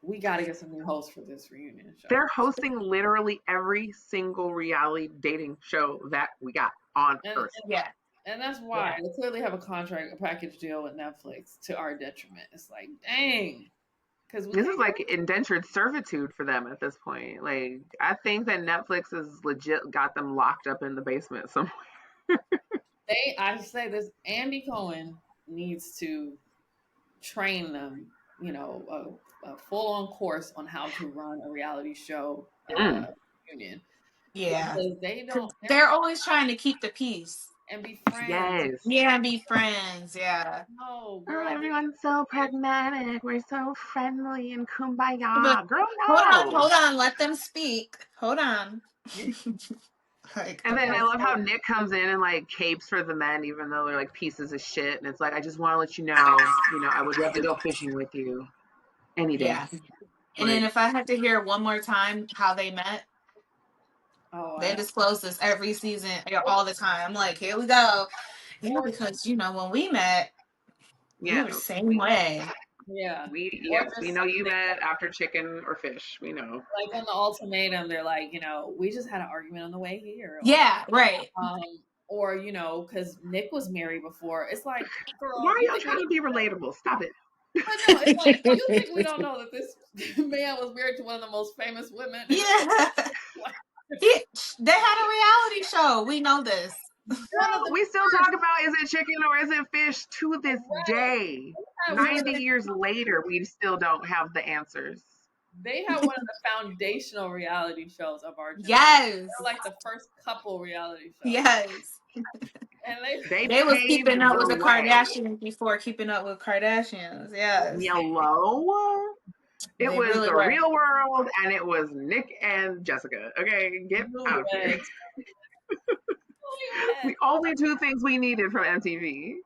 we got to get some new hosts for this reunion show. They're hosting literally every single reality dating show that we got on Earth. Yeah. And that's why they clearly have a package deal with Netflix to our detriment. It's like, dang. Because this is like indentured servitude for them at this point. Like, I think that Netflix has legit got them locked up in the basement somewhere. I say this, Andy Cohen needs to train them, a full on course on how to run a reality show reunion. Yeah. Because they're always trying to keep the peace. And be friends. Yes. Yeah, and be friends. Yeah. No, girl. Oh, everyone's so pragmatic. We're so friendly and kumbaya. But Girl, no. hold on. Let them speak. Hold on. Like, and then I love how Nick comes in and like capes for the men, even though they're like pieces of shit. And it's like, I just want to let you know, I would love to go fishing with you any day. Yeah. And then if I had to hear one more time how they met, they disclose this every season, all the time. I'm like, here we go. Yeah, because when we met, we were the same way. Yeah. We know you met after chicken or fish. We know. Like on the ultimatum, they're like, we just had an argument on the way here. Yeah, right. Or, because Nick was married before. It's like, girl, why are y'all trying to be relatable? Stop it. But no, it's like, you think we don't know that this man was married to one of the most famous women? Yeah. They had a reality show. We know this. We still talk about is it chicken or is it fish to this day. 90 years later, we still don't have the answers. They had one of the foundational reality shows of our generation. Yes. They're like the first couple reality shows. Yes. And They They was paved keeping up with the the way. Kardashians before keeping up with Kardashians. Yes. Yellow. It They was really the were. real world, and it was Nick and Jessica. Okay, get out of here. Newlyweds. The only two things we needed from MTV.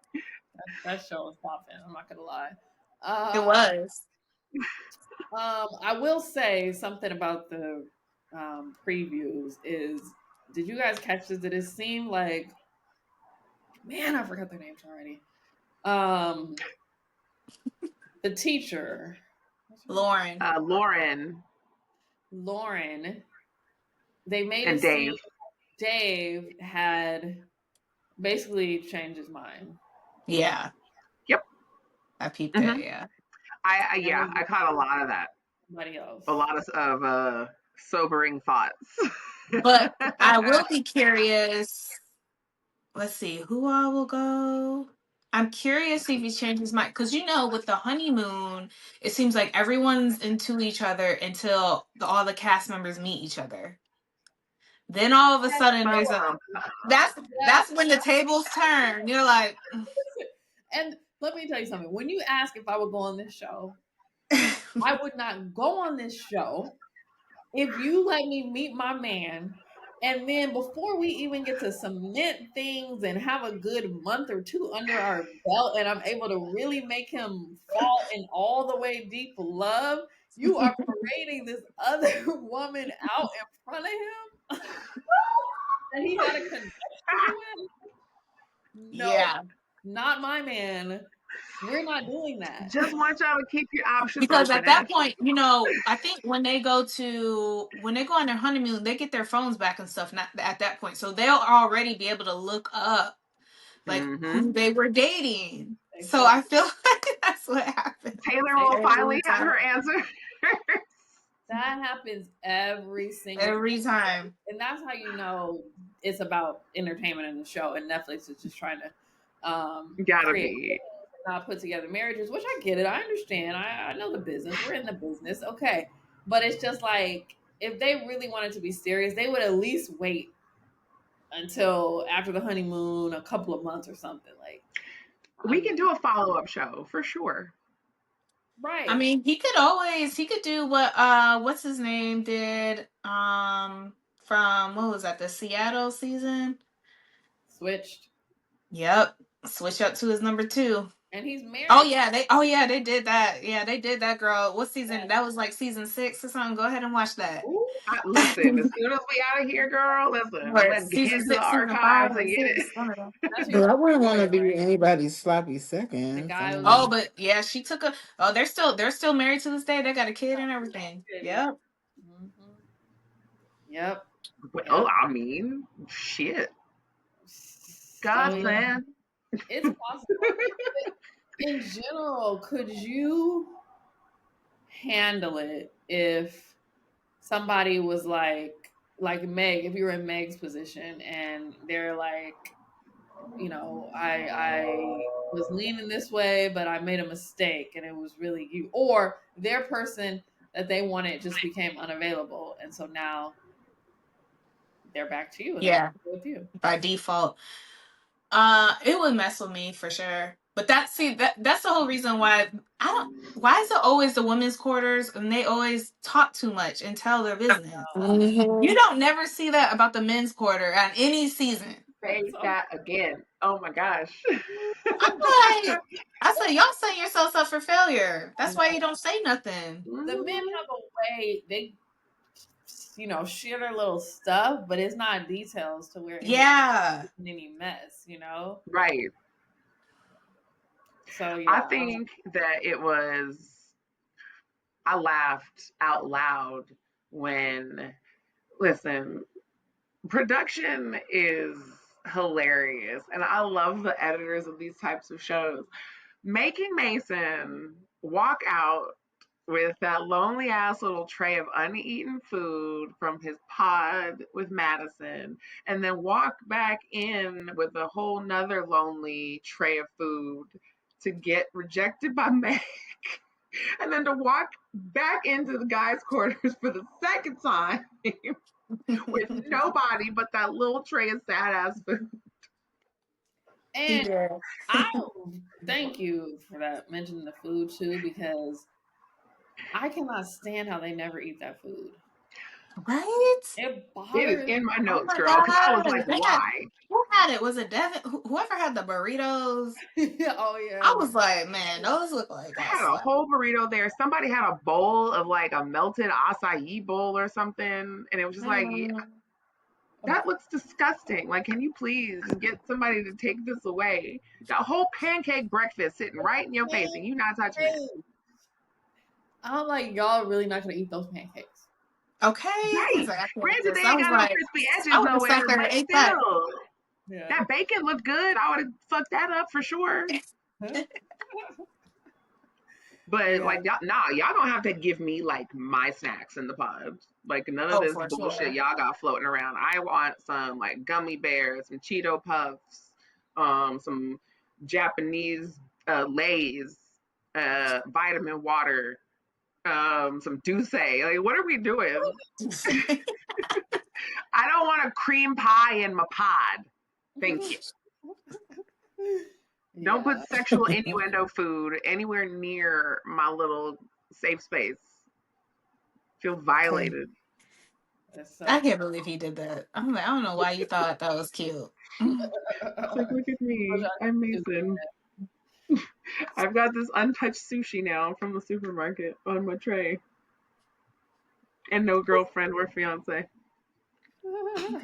That show was popping. I'm not gonna lie. It was. I will say something about the previews is. Did you guys catch this? Did it seem like, man? I forgot their names already. The teacher, Lauren. Lauren They made and it seem Dave. Dave had basically changed his mind. Yeah. Yep. I peeped Mm-hmm. that, yeah. I caught a lot of that. Somebody else. A lot of sobering thoughts. But I will be curious. Let's see, who all will go? I'm curious if he changed his mind. Because, with the honeymoon, it seems like everyone's into each other until all the cast members meet each other. Then all of a sudden, that's when the tables turn. You're like, And let me tell you something. When you ask if I would go on this show, I would not go on this show if you let me meet my man. And then before we even get to cement things and have a good month or two under our belt, and I'm able to really make him fall in all the way deep love, you are parading this other woman out in front of him that he had a connection with. No, yeah. not my man. We're not doing that. Just want y'all to keep your options Because open. at that point, I think when they go on their honeymoon, they get their phones back and stuff. Not at that point, so they'll already be able to look up like who they were dating. So I feel like that's what happened. Taylor will Every finally have time. her answer. That happens every single Every time. And that's how you know it's about entertainment in the show, and Netflix is just trying to Gotta create be. not put together marriages, which I get it. I understand. I know the business. We're in the business. Okay. But it's just like, if they really wanted to be serious, they would at least wait until after the honeymoon, a couple of months or something. Like, We can do a follow-up show for sure. right. I mean, he could do what what's his name did from what was that, the Seattle season? Switched. Yep. Switch up to his number 2. And he's married. Oh yeah, they did that. Yeah, they did that, girl. What season? That was like season 6 or something. Go ahead and watch that. Listen, as soon as we out of here, girl, listen, let's get Season into 6, the season archives 5 and or get 6. One of them. But I wouldn't want to be Right. anybody's sloppy The seconds. guy was Oh, but yeah, she took a. Oh, they're still married to this day. They got a kid and everything. Yep. Mm-hmm. Yep. Well, I mean, shit. God's plan. It's possible. In general, could you handle it if somebody was like Meg, if you were in Meg's position and they're like, I was leaning this way, but I made a mistake and it was really you, or their person that they wanted just became unavailable, and so now they're back to you and Yeah. with you By default. It would mess with me for sure. But that's the whole reason why why is it always the women's quarters and they always talk too much and tell their business? Mm-hmm. You don't never see that about the men's quarter on any season. Say that again. Oh my gosh. I said, y'all set yourselves up for failure. That's why you don't say nothing. The men have a way, they share their little stuff, but it's not details to where it's any mess, Right. So yeah, I think that I laughed out loud when, listen, production is hilarious, and I love the editors of these types of shows. Making Mason walk out with that lonely ass little tray of uneaten food from his pod with Madison, and then walk back in with a whole nother lonely tray of food to get rejected by Meg. And then to walk back into the guys' quarters for the second time with nobody but that little tray of sad ass food. He And did. I thank you for that mentioning the food too, because I cannot stand how they never eat that food. Right? It It is bothers. in my Oh notes, my girl, because I was gosh. like, why? Who had it? Was it Devin? Whoever had the burritos? Oh I yeah. was like, man, those look like I I had a slept. whole burrito there. Somebody had a bowl of like a melted acai bowl or something. And it was just like, Mm. that looks disgusting. Like, can you please just get somebody to take this away? That whole pancake breakfast sitting right in your face and you not touching it. I'm like, y'all really not gonna eat those pancakes. Okay. He's Right. like, I can't eat Granted, this. they I ain't was got no like, crispy I edges would have sat nowhere, there but and ate that. still, Yeah. that bacon looked good. I would have fucked that up for sure. But Yeah. like y'all, nah, y'all don't have to give me like my snacks in the pod. Like none of Oh, this for bullshit sure. y'all got floating around. I want some like gummy bears, some Cheeto puffs, some Japanese Lay's, vitamin water, some Douce. Like, what are we doing? I don't want a cream pie in my pod. Thank you. Don't Yeah. put sexual innuendo food anywhere near my little safe space. Feel Okay. violated. It's I so can't believe he did that. I'm like, I don't know why you thought that was cute. Mm. It's like, look at me. I'm Mason. stupid. I've got this untouched sushi now from the supermarket on my tray. And no girlfriend or fiance. We're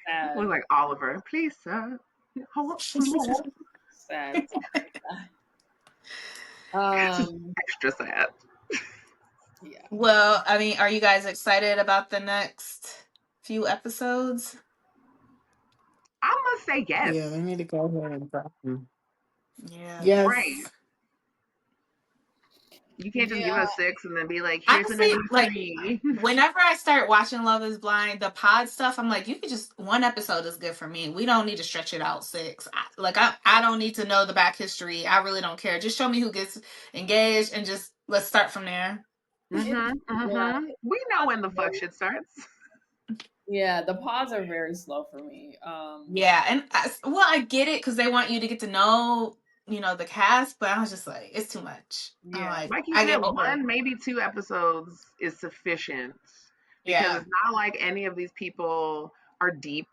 Sad. like, Oliver, please, sir. I want some more. Sad. It's just Um. extra sad. Yeah. Well, I mean, are you guys excited about the next few episodes? I must say yes. Yeah, they need to go ahead and drop them. Yeah. Right. Yes. You can't just give Yeah. us 6 and then be like, here's Honestly, another like 3. whenever I start watching Love is Blind, the pod stuff, I'm like, you could just one episode is good for me. We don't need to stretch it out 6. I don't need to know the back history. I really don't care. Just show me who gets engaged and just let's start from there. It's yeah. We know when the fuck shit starts. Yeah. The pods are very slow for me. Yeah, and I get it because they want you to get to know, the cast, but I was just like, it's too much. I'm Yeah. like, Like you I said, get over it. 1, maybe 2 episodes is sufficient because Yeah, it's not like any of these people are deep.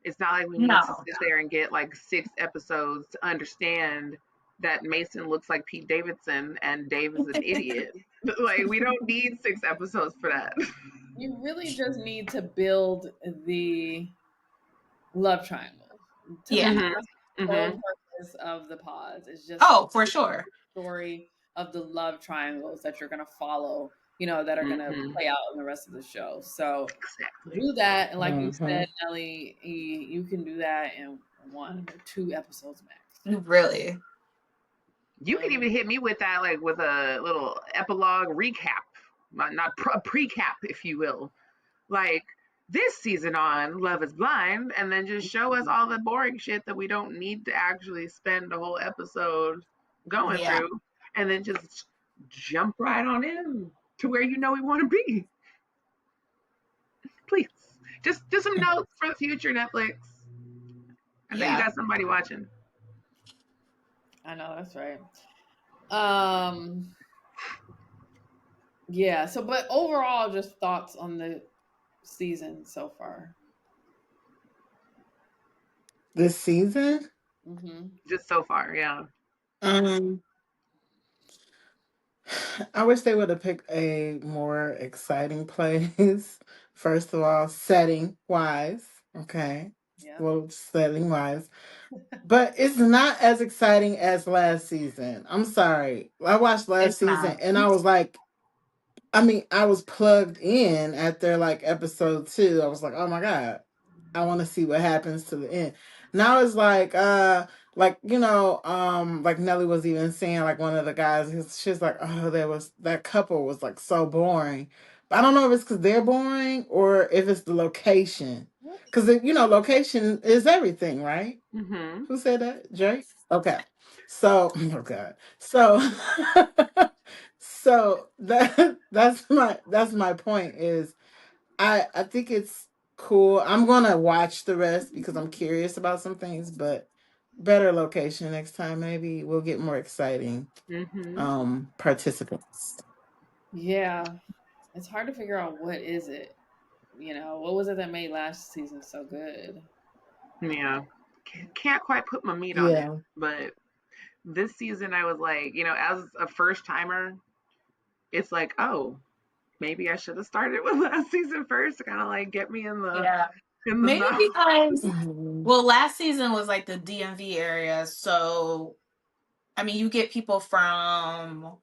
It's not like we need to no, sit there and get like 6 episodes to understand that Mason looks like Pete Davidson and Dave is an idiot. Like, we don't need 6 episodes for that. You really just need to build the love triangle. To yeah. me, hmm that's the hmm whole purpose of the pods. It's just Oh, for sure. story of the love triangles that you're gonna follow, that are gonna hmm play out in the rest of the show. So Exactly. do that, and like you Mm-hmm. said, Ellie, you can do that in 1 or 2 episodes max. Really. You can Um, even hit me with that, like with a little epilogue recap, a pre-cap, if you will. Like this season on Love is Blind, and then just show us all the boring shit that we don't need to actually spend a whole episode going Yeah, through, and then just jump right on in to where you know we want to be. Please, just some notes for the future, Netflix. I know you yeah. got somebody watching. I know that's right. Um, yeah. So, but overall, just thoughts on the season so far. This season, Mm-hmm. Just so far, yeah. um, I wish they would have picked a more exciting place. First of all, setting wise, okay, Yeah. well, setting wise, but it's not as exciting as last season. I'm sorry, I watched last It's season not. and I was like, I mean, I was plugged in after like episode 2. I was like, oh my God, I want to see what happens to the end. Now it's like, like Nelly was even saying, like one of the guys, she's like, oh, that couple was like so boring. But I don't know if it's because they're boring or if it's the location. Because, location is everything, right? Mm-hmm. Who said that? Drake? Okay. So, oh God. So, So that's my point is I think it's cool. I'm gonna watch the rest because I'm curious about some things, but better location next time. Maybe we'll get more exciting Mm-hmm. participants. Yeah, it's hard to figure out what is it. You know, what was it that made last season so good? Yeah. Can't quite put my meat on it, Yeah. but this season I was like, as a first timer, it's like, oh, maybe I should have started with last season first to kind of like get me Yeah. in the Maybe know. because, Mhm. well, last season was like the DMV area. So, I mean, you get people from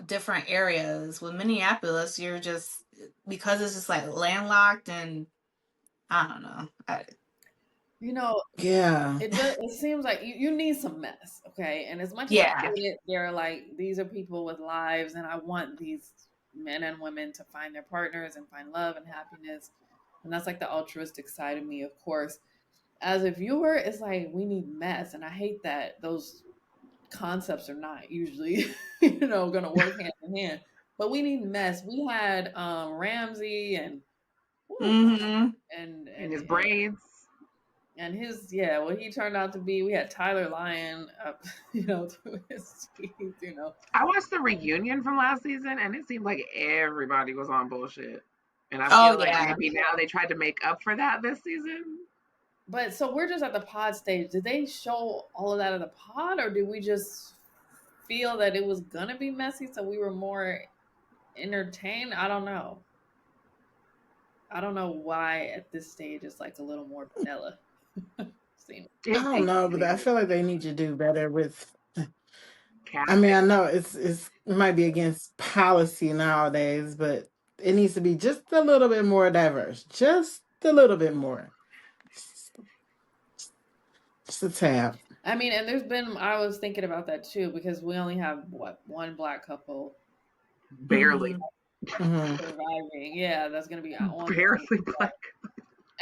different areas. With Minneapolis, you're just, because it's just like landlocked and I don't know. You know, Yeah. it seems like you need some mess, okay? And as much as I Yeah. get it, they're like these are people with lives, and I want these men and women to find their partners and find love and happiness, and that's like the altruistic side of me, of course. As a viewer, it's like we need mess, and I hate that those concepts are not usually going to work hand in hand. But we need mess. We had Ramsey and whew, Mm-hmm. and And and his and braids. and his yeah, what he turned out to be. We had Tyler Lyon up, to his teeth. I watched the reunion from last season and it seemed like everybody was on bullshit. And I Oh, feel like yeah. maybe now they tried to make up for that this season. But so we're just at the pod stage. Did they show all of that at the pod, or did we just feel that it was gonna be messy, so we were more entertained? I don't know. I don't know why at this stage it's like a little more vanilla. Seems. I It don't know, but I is feel like they need to do better with. I mean, I casting. know it might be against policy nowadays, but it needs to be just a little bit more diverse, just a little bit more, just a tab. I mean, and there's been, I was thinking about that too, because we only have one black couple Barely. Hmm. Hmm. surviving. Yeah, that's going to be on the Barely only show. black.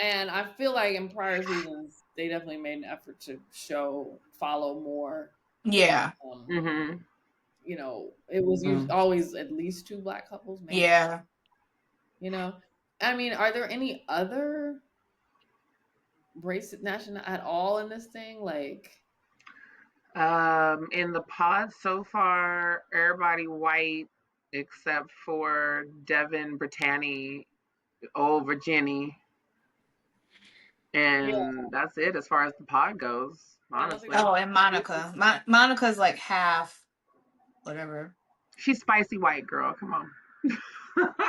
And I feel like in prior seasons, they definitely made an effort to follow more. Yeah. Um, Mm-hmm. it was Hmm. always at least two black couples, maybe. Yeah. You know, I mean, are there any other race national at all in this thing? Like, In the pod so far, everybody white except for Devin Brittany, old Virginia, yeah, and that's it as far as the pod goes. I don't think Honestly, there's Oh, and Monica. Monica's like half, whatever. she's spicy white girl. Come on.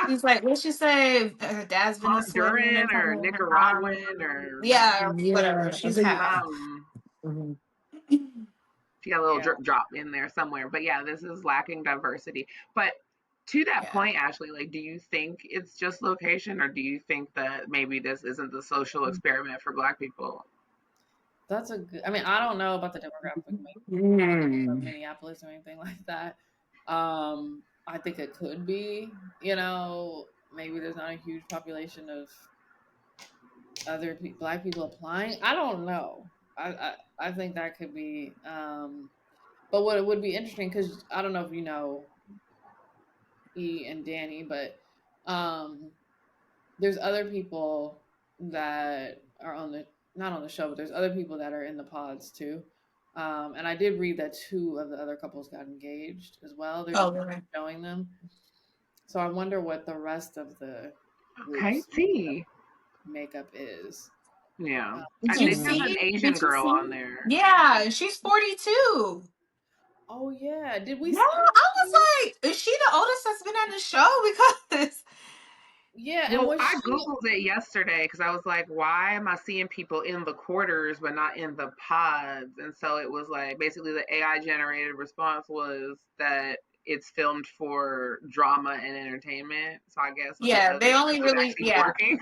She's like, what'd she say? Her dad's Venezuelan or Honduran or something. Her mom. Nicaraguan or Yeah, whatever. Yeah, I She's think. half. some. Mhm. She got a little yeah. drip drop in there somewhere. But yeah, this is lacking diversity. But to that Yeah. point, Ashley, like, do you think it's just location, or do you think that maybe this isn't the social experiment for Black people? That's a good. I mean, I don't know about the demographic of Mm. Minneapolis or anything like that. I think it could be. Maybe there's not a huge population of black people applying. I don't know. I think that could be. But what it would be interesting, because I don't know if you know E and Danny, but there's other people that are on the not on the show, but there's other people that are in the pods too. And I did read that two of the other couples got engaged as well. They're Oh, just really? showing them. So I wonder what the rest of the Okay, group's see. makeup is. Yeah. Did I you think there's Hmm. an see? Asian Did you girl see? on there. Yeah, she's 42. Oh yeah, did we Yeah, see I was her? like, is she the oldest that's been on the show? Because Yeah, and Well, was I she? Googled it yesterday because I was like, why am I seeing people in the quarters but not in the pods? And so it was like basically the AI generated response was that it's filmed for drama and entertainment. So I guess what that yeah, does they is only shows it really, actually yeah, working.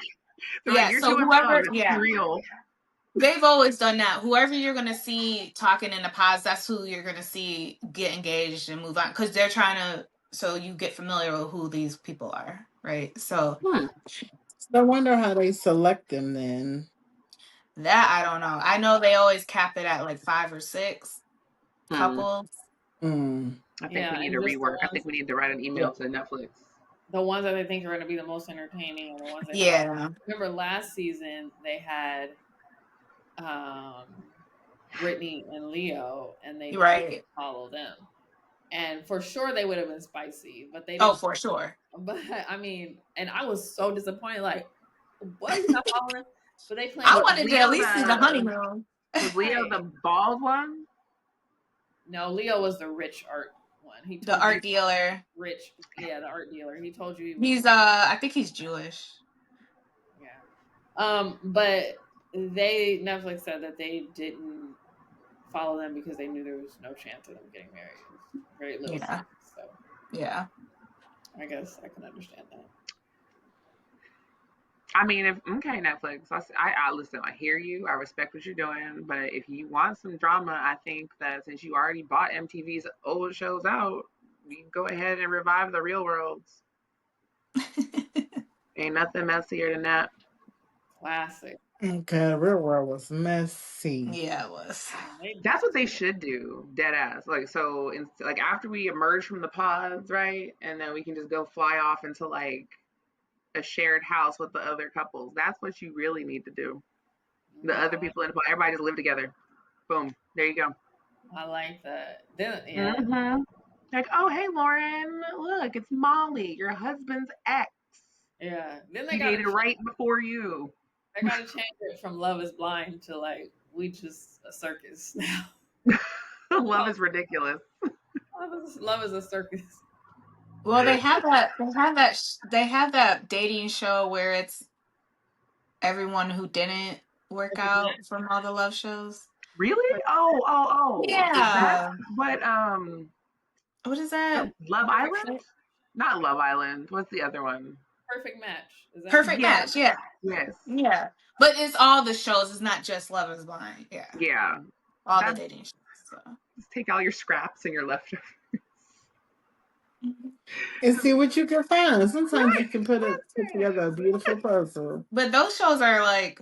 They're like, yeah. you're So doing well, whoever, it's yeah, real. they've always done that. Whoever you're gonna see talking in the pods, that's who you're gonna see get engaged and move on, because they're trying to. So you get familiar with who these people are, right? So Hmm. I wonder how they select them then. that I don't know. I know they always cap it at like 5 or 6 Hmm. couples. Mm. I think we Yeah, need and to just the rework. I think ones we need to write an email to Netflix. that they think are going to be the most entertaining are the ones they follow. Yeah. Remember last season they had um, Brittany and Leo, and they Right. follow them, and for sure they would have been spicy, but they Oh, didn't. for sure. But I mean, and I was so disappointed. Like, what? You're not following? But they I playing Was wanted to at Leo least see the the honeymoon. right. the bald one? No, Leo was the rich art one. He The told you art dealer. rich. Yeah, the art dealer. He told you he was He's I think he's Jewish. yeah. But they Netflix said that they didn't follow them because they knew there was no chance of them getting married. Very little Yeah. chance. So Yeah. I guess I can understand that. I mean, if okay, Netflix. I listen. I hear you. I respect what you're doing. But if you want some drama, I think that since you already bought MTV's old shows out, you can go ahead and revive the Real Worlds. Ain't nothing messier than that. Classic. Okay, Real World was messy. Yeah, it was. That's what they should do, dead ass. Like so, like after we emerge from the pods, right, and then we can just go fly off into like a shared house with the other couples. That's what you really need to do. The other people in the pod, everybody just live together. Boom, there you go. I like that. Then yeah. Mm-hmm. Like, oh hey Lauren, look, it's Molly, your husband's ex. Yeah. Then He dated right before you. they gotta change it from Love is Blind to like we just a circus now. Love is ridiculous. Love is a circus. Well, they have that dating show where it's everyone who didn't work out from all the love shows. Really? Oh. Is that Yeah. what What is that? Love Island? Not Love Island. What's the other one? Perfect Match. Is that Perfect Yes. Match. Yeah. Yes. Yeah. But it's all the shows. It's not just Love is Blind. Yeah. Yeah. All the dating shows. So. Just take all your scraps and your leftovers. And see what you can find. Sometimes you can put together a beautiful puzzle. But those shows are like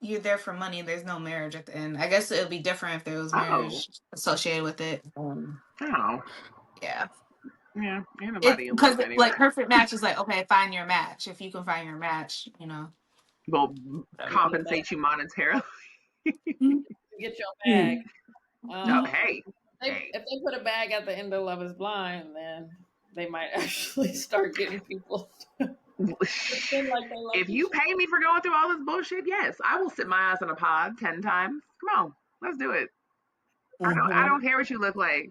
you're there for money. There's no marriage at the end. I guess it would be different if there was marriage associated with it. Oh. Yeah. Yeah. Ain't nobody in Because love anyway. like Perfect Match is like, okay, find your match. If you can find your match, We'll compensate you monetarily. get your bag. Hey. If they put a bag at the end of Love is Blind, then they might actually start getting people. If you pay me for going through all this bullshit, yes, I will sit my ass in a pod 10 times. Come on, let's do it. I don't care what you look like.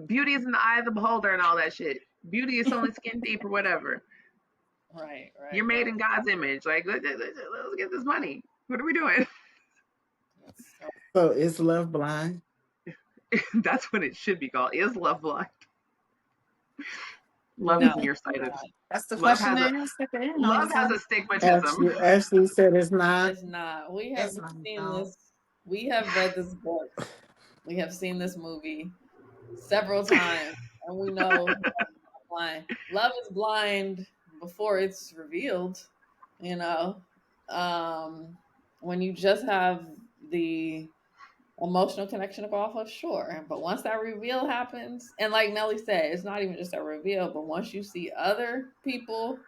Beauty is in the eye of the beholder and all that shit. Beauty is only skin deep or whatever. Right. You're made in God's image. Like, let's get this money. What are we doing? So is Love Blind? That's what it should be called. Is Love Blind? Love is nearsighted. That's the question they asked at the end. Love has a stigmatism. Ashley said it's not. It's not. We have seen not. this. We have read this book. We have seen this movie several times, and we know Love is Blind before it's revealed. When you just have the emotional connection to go off of, sure. But once that reveal happens, and like Nelly said, it's not even just a reveal, but once you see other people,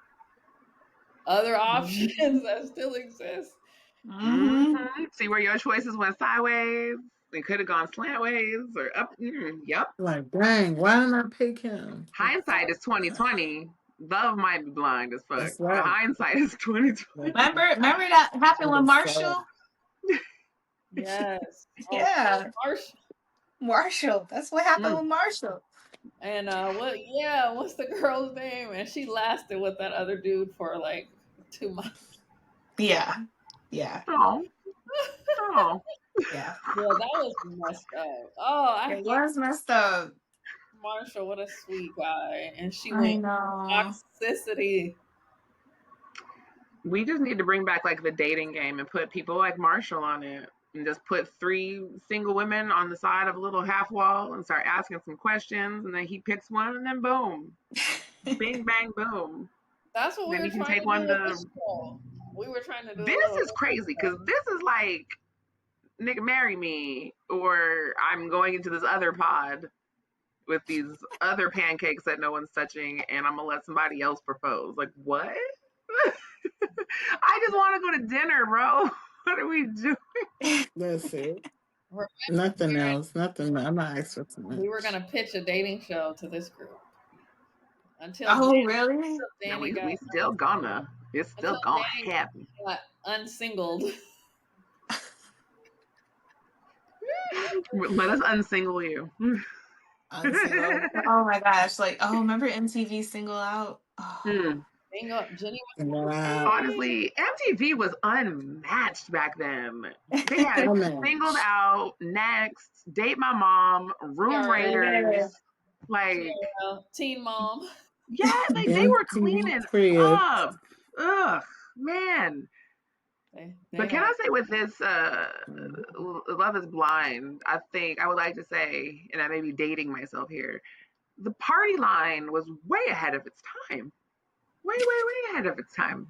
other options that still exist. See where your choices went sideways. They could have gone slantways or up. Yep. Like, dang, why didn't I pick him? Hindsight is 2020. Love might be blind as fuck. That's right. Hindsight is 2020. Remember that happened with Marshall? Yes. Yeah. Marshall. That's what happened with Marshall. And what's the girl's name? And she lasted with that other dude for like 2 months. Yeah. Oh. Yeah. Yeah, that was messed up. It was messed up. Marshall, what a sweet guy. And she went toxicity. We just need to bring back like the dating game and put people like Marshall on it. And just put 3 single women on the side of a little half wall and start asking some questions, and then he picks one, and then boom, bing bang boom. That's what then we were trying to do. We were trying to do. This is crazy because this is like, nigga, marry me, or I'm going into this other pod with these other pancakes that no one's touching, and I'm gonna let somebody else propose. Like what? I just want to go to dinner, bro. What are we doing? That's it. Remember, Nothing else. Nothing. I'm not asking for too we were much. gonna pitch a dating show to this group until Oh, really? And Danny got we still gonna. It's still until gonna Danny happen. got unsingled. Let us unsingle you. Unsingle. Oh my gosh. Like, oh, remember MTV Single Out? Oh. Single Jenny Wow. Honestly, MTV was unmatched back then. They had Oh man. Singled Out, Next, Date My Mom, Room TRL, Raiders. Like, TRL, Teen Mom. yeah, like they were MTV cleaning Cribs. up. Ugh, man. They But can had I say with this Love is Blind, I think I would like to say, and I may be dating myself here, the party line was way ahead of its time. Way, way, way ahead of its time.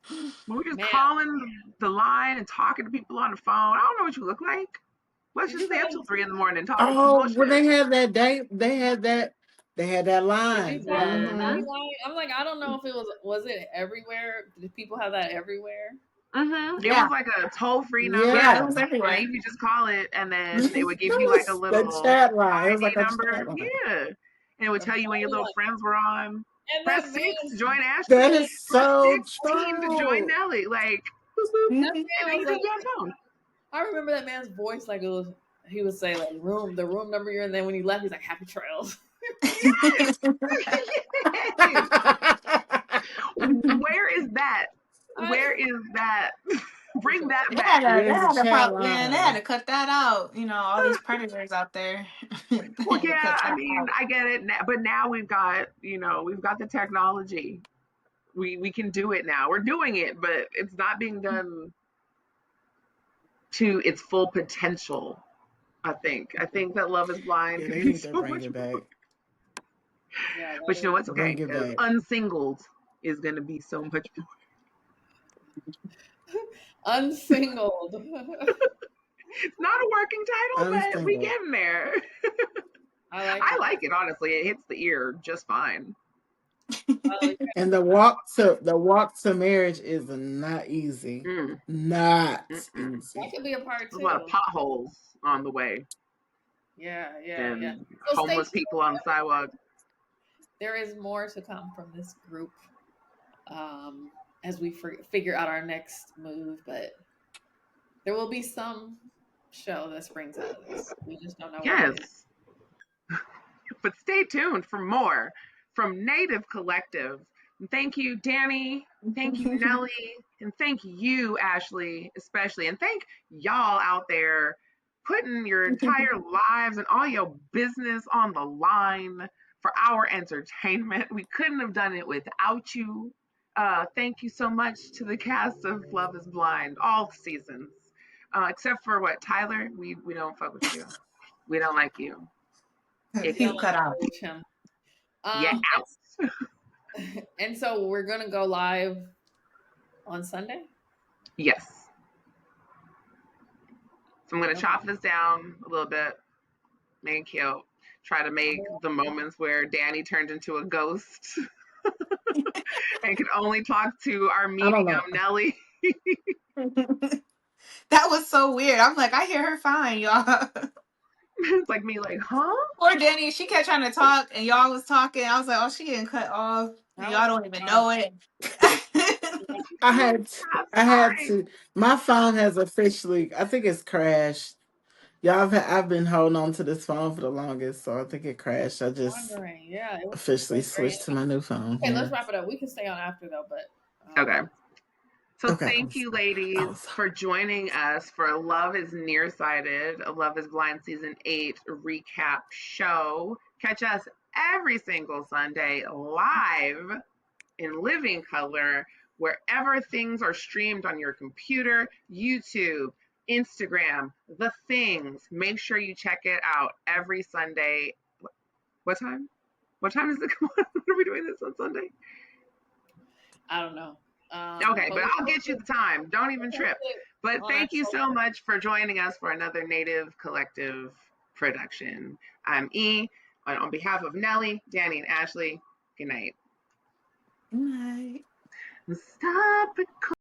We were just man. calling the line and talking to people on the phone. I don't know what you look like. Let's Did just you stay up guys till 3 a.m. and talk Oh, when bullshit. they had that date, they had that did you line. guys have the Yes. party Mm-hmm. line? I'm like, I don't know if it was it everywhere? Did people have that everywhere? It Yeah. was like a toll-free Yeah, it number, Yeah. was and everywhere. you could just call it, and then it That would give you like a was the little chat line. It was ID like a number. chat line. Yeah, and it would The tell you when your party little line. friends were on. And Press that 6 man, to join That Ashley. is Press so 16 to join true. Nelly. Like, boop boop, that Mhm. and man then was you like, just get phone. I remember that man's voice like it was. He would say like the room number you're in. Then when he left, he's like happy trails. Yes, yes. Where is that? Where I, is that? Bring that They back. had to, they Where's the had to chat probably, man, they had line? to cut that out. You know, all these predators out there. They Well, had to yeah, cut I that mean, out. I get it, but now we've got, we've got the technology. We can do it now. We're doing it, but it's not being done to its full potential. I think that Love Is Blind Yeah, could they be need to so bring much it more. back. yeah, But that you know what's okay? Bring it Because back. Unsingled is going to be so much more. is unsingled. It's not a working title, but we Unsingle. getting there. I like I it. like it honestly. It hits the ear just fine. And the walk to marriage is not easy. Mm, Not That easy. could be a part there's a lot two. of potholes on the way Yeah. and So stay homeless tuned. people on the sidewalk. There is more to come from this group as we figure out our next move, but there will be some show that springs out of this. We just don't know what it is. Yes, but stay tuned for more from Native Collective. And thank you, Danny. Thank you, Nelly. And thank you, Ashley, especially. And thank y'all out there putting your entire lives and all your business on the line for our entertainment. We couldn't have done it without you. Thank you so much to the cast of Love is Blind, all seasons. Except for what, Tyler? We don't fuck with you. We don't like you. We He don't Icky. cut out. encourage him. Yeah, Um, out. and so we're gonna go live on Sunday. Yes. So I'm going to Okay. chop this down a little bit, make it cute. Try to make the moments where Danny turned into a ghost and could only talk to our I don't medium, know. Nelly. That was so weird. I'm like, I hear her fine, y'all. It's like me, like, huh? Poor Danny, she kept trying to talk, and y'all was talking. I was like, oh, she getting cut off. That Y'all was don't even fun. know it. I had to, That's I had fine. to. My phone has officially. I think it's crashed. Y'all, I've been holding on to this phone for the longest, so I think it crashed. I just Wondering, yeah, it officially was great. switched to my new phone. Okay, let's Yeah. wrap it up. We can stay on after though, but Okay. So Okay. thank you, Oh, ladies, for joining us for Love is Nearsighted, a Love is Blind Season 8 recap show. Catch us every single Sunday live in living color wherever things are streamed on your computer, YouTube, Instagram, the things. Make sure you check it out every Sunday. What time? What time is it? What are we doing this on Sunday? I don't know. Okay, but I'll get you the time. Don't even trip. But on our thank you so social. much for joining us for another Native Collective production. I'm E. On behalf of Nellie, Danny, and Ashley, good night. Good night. Stop recording.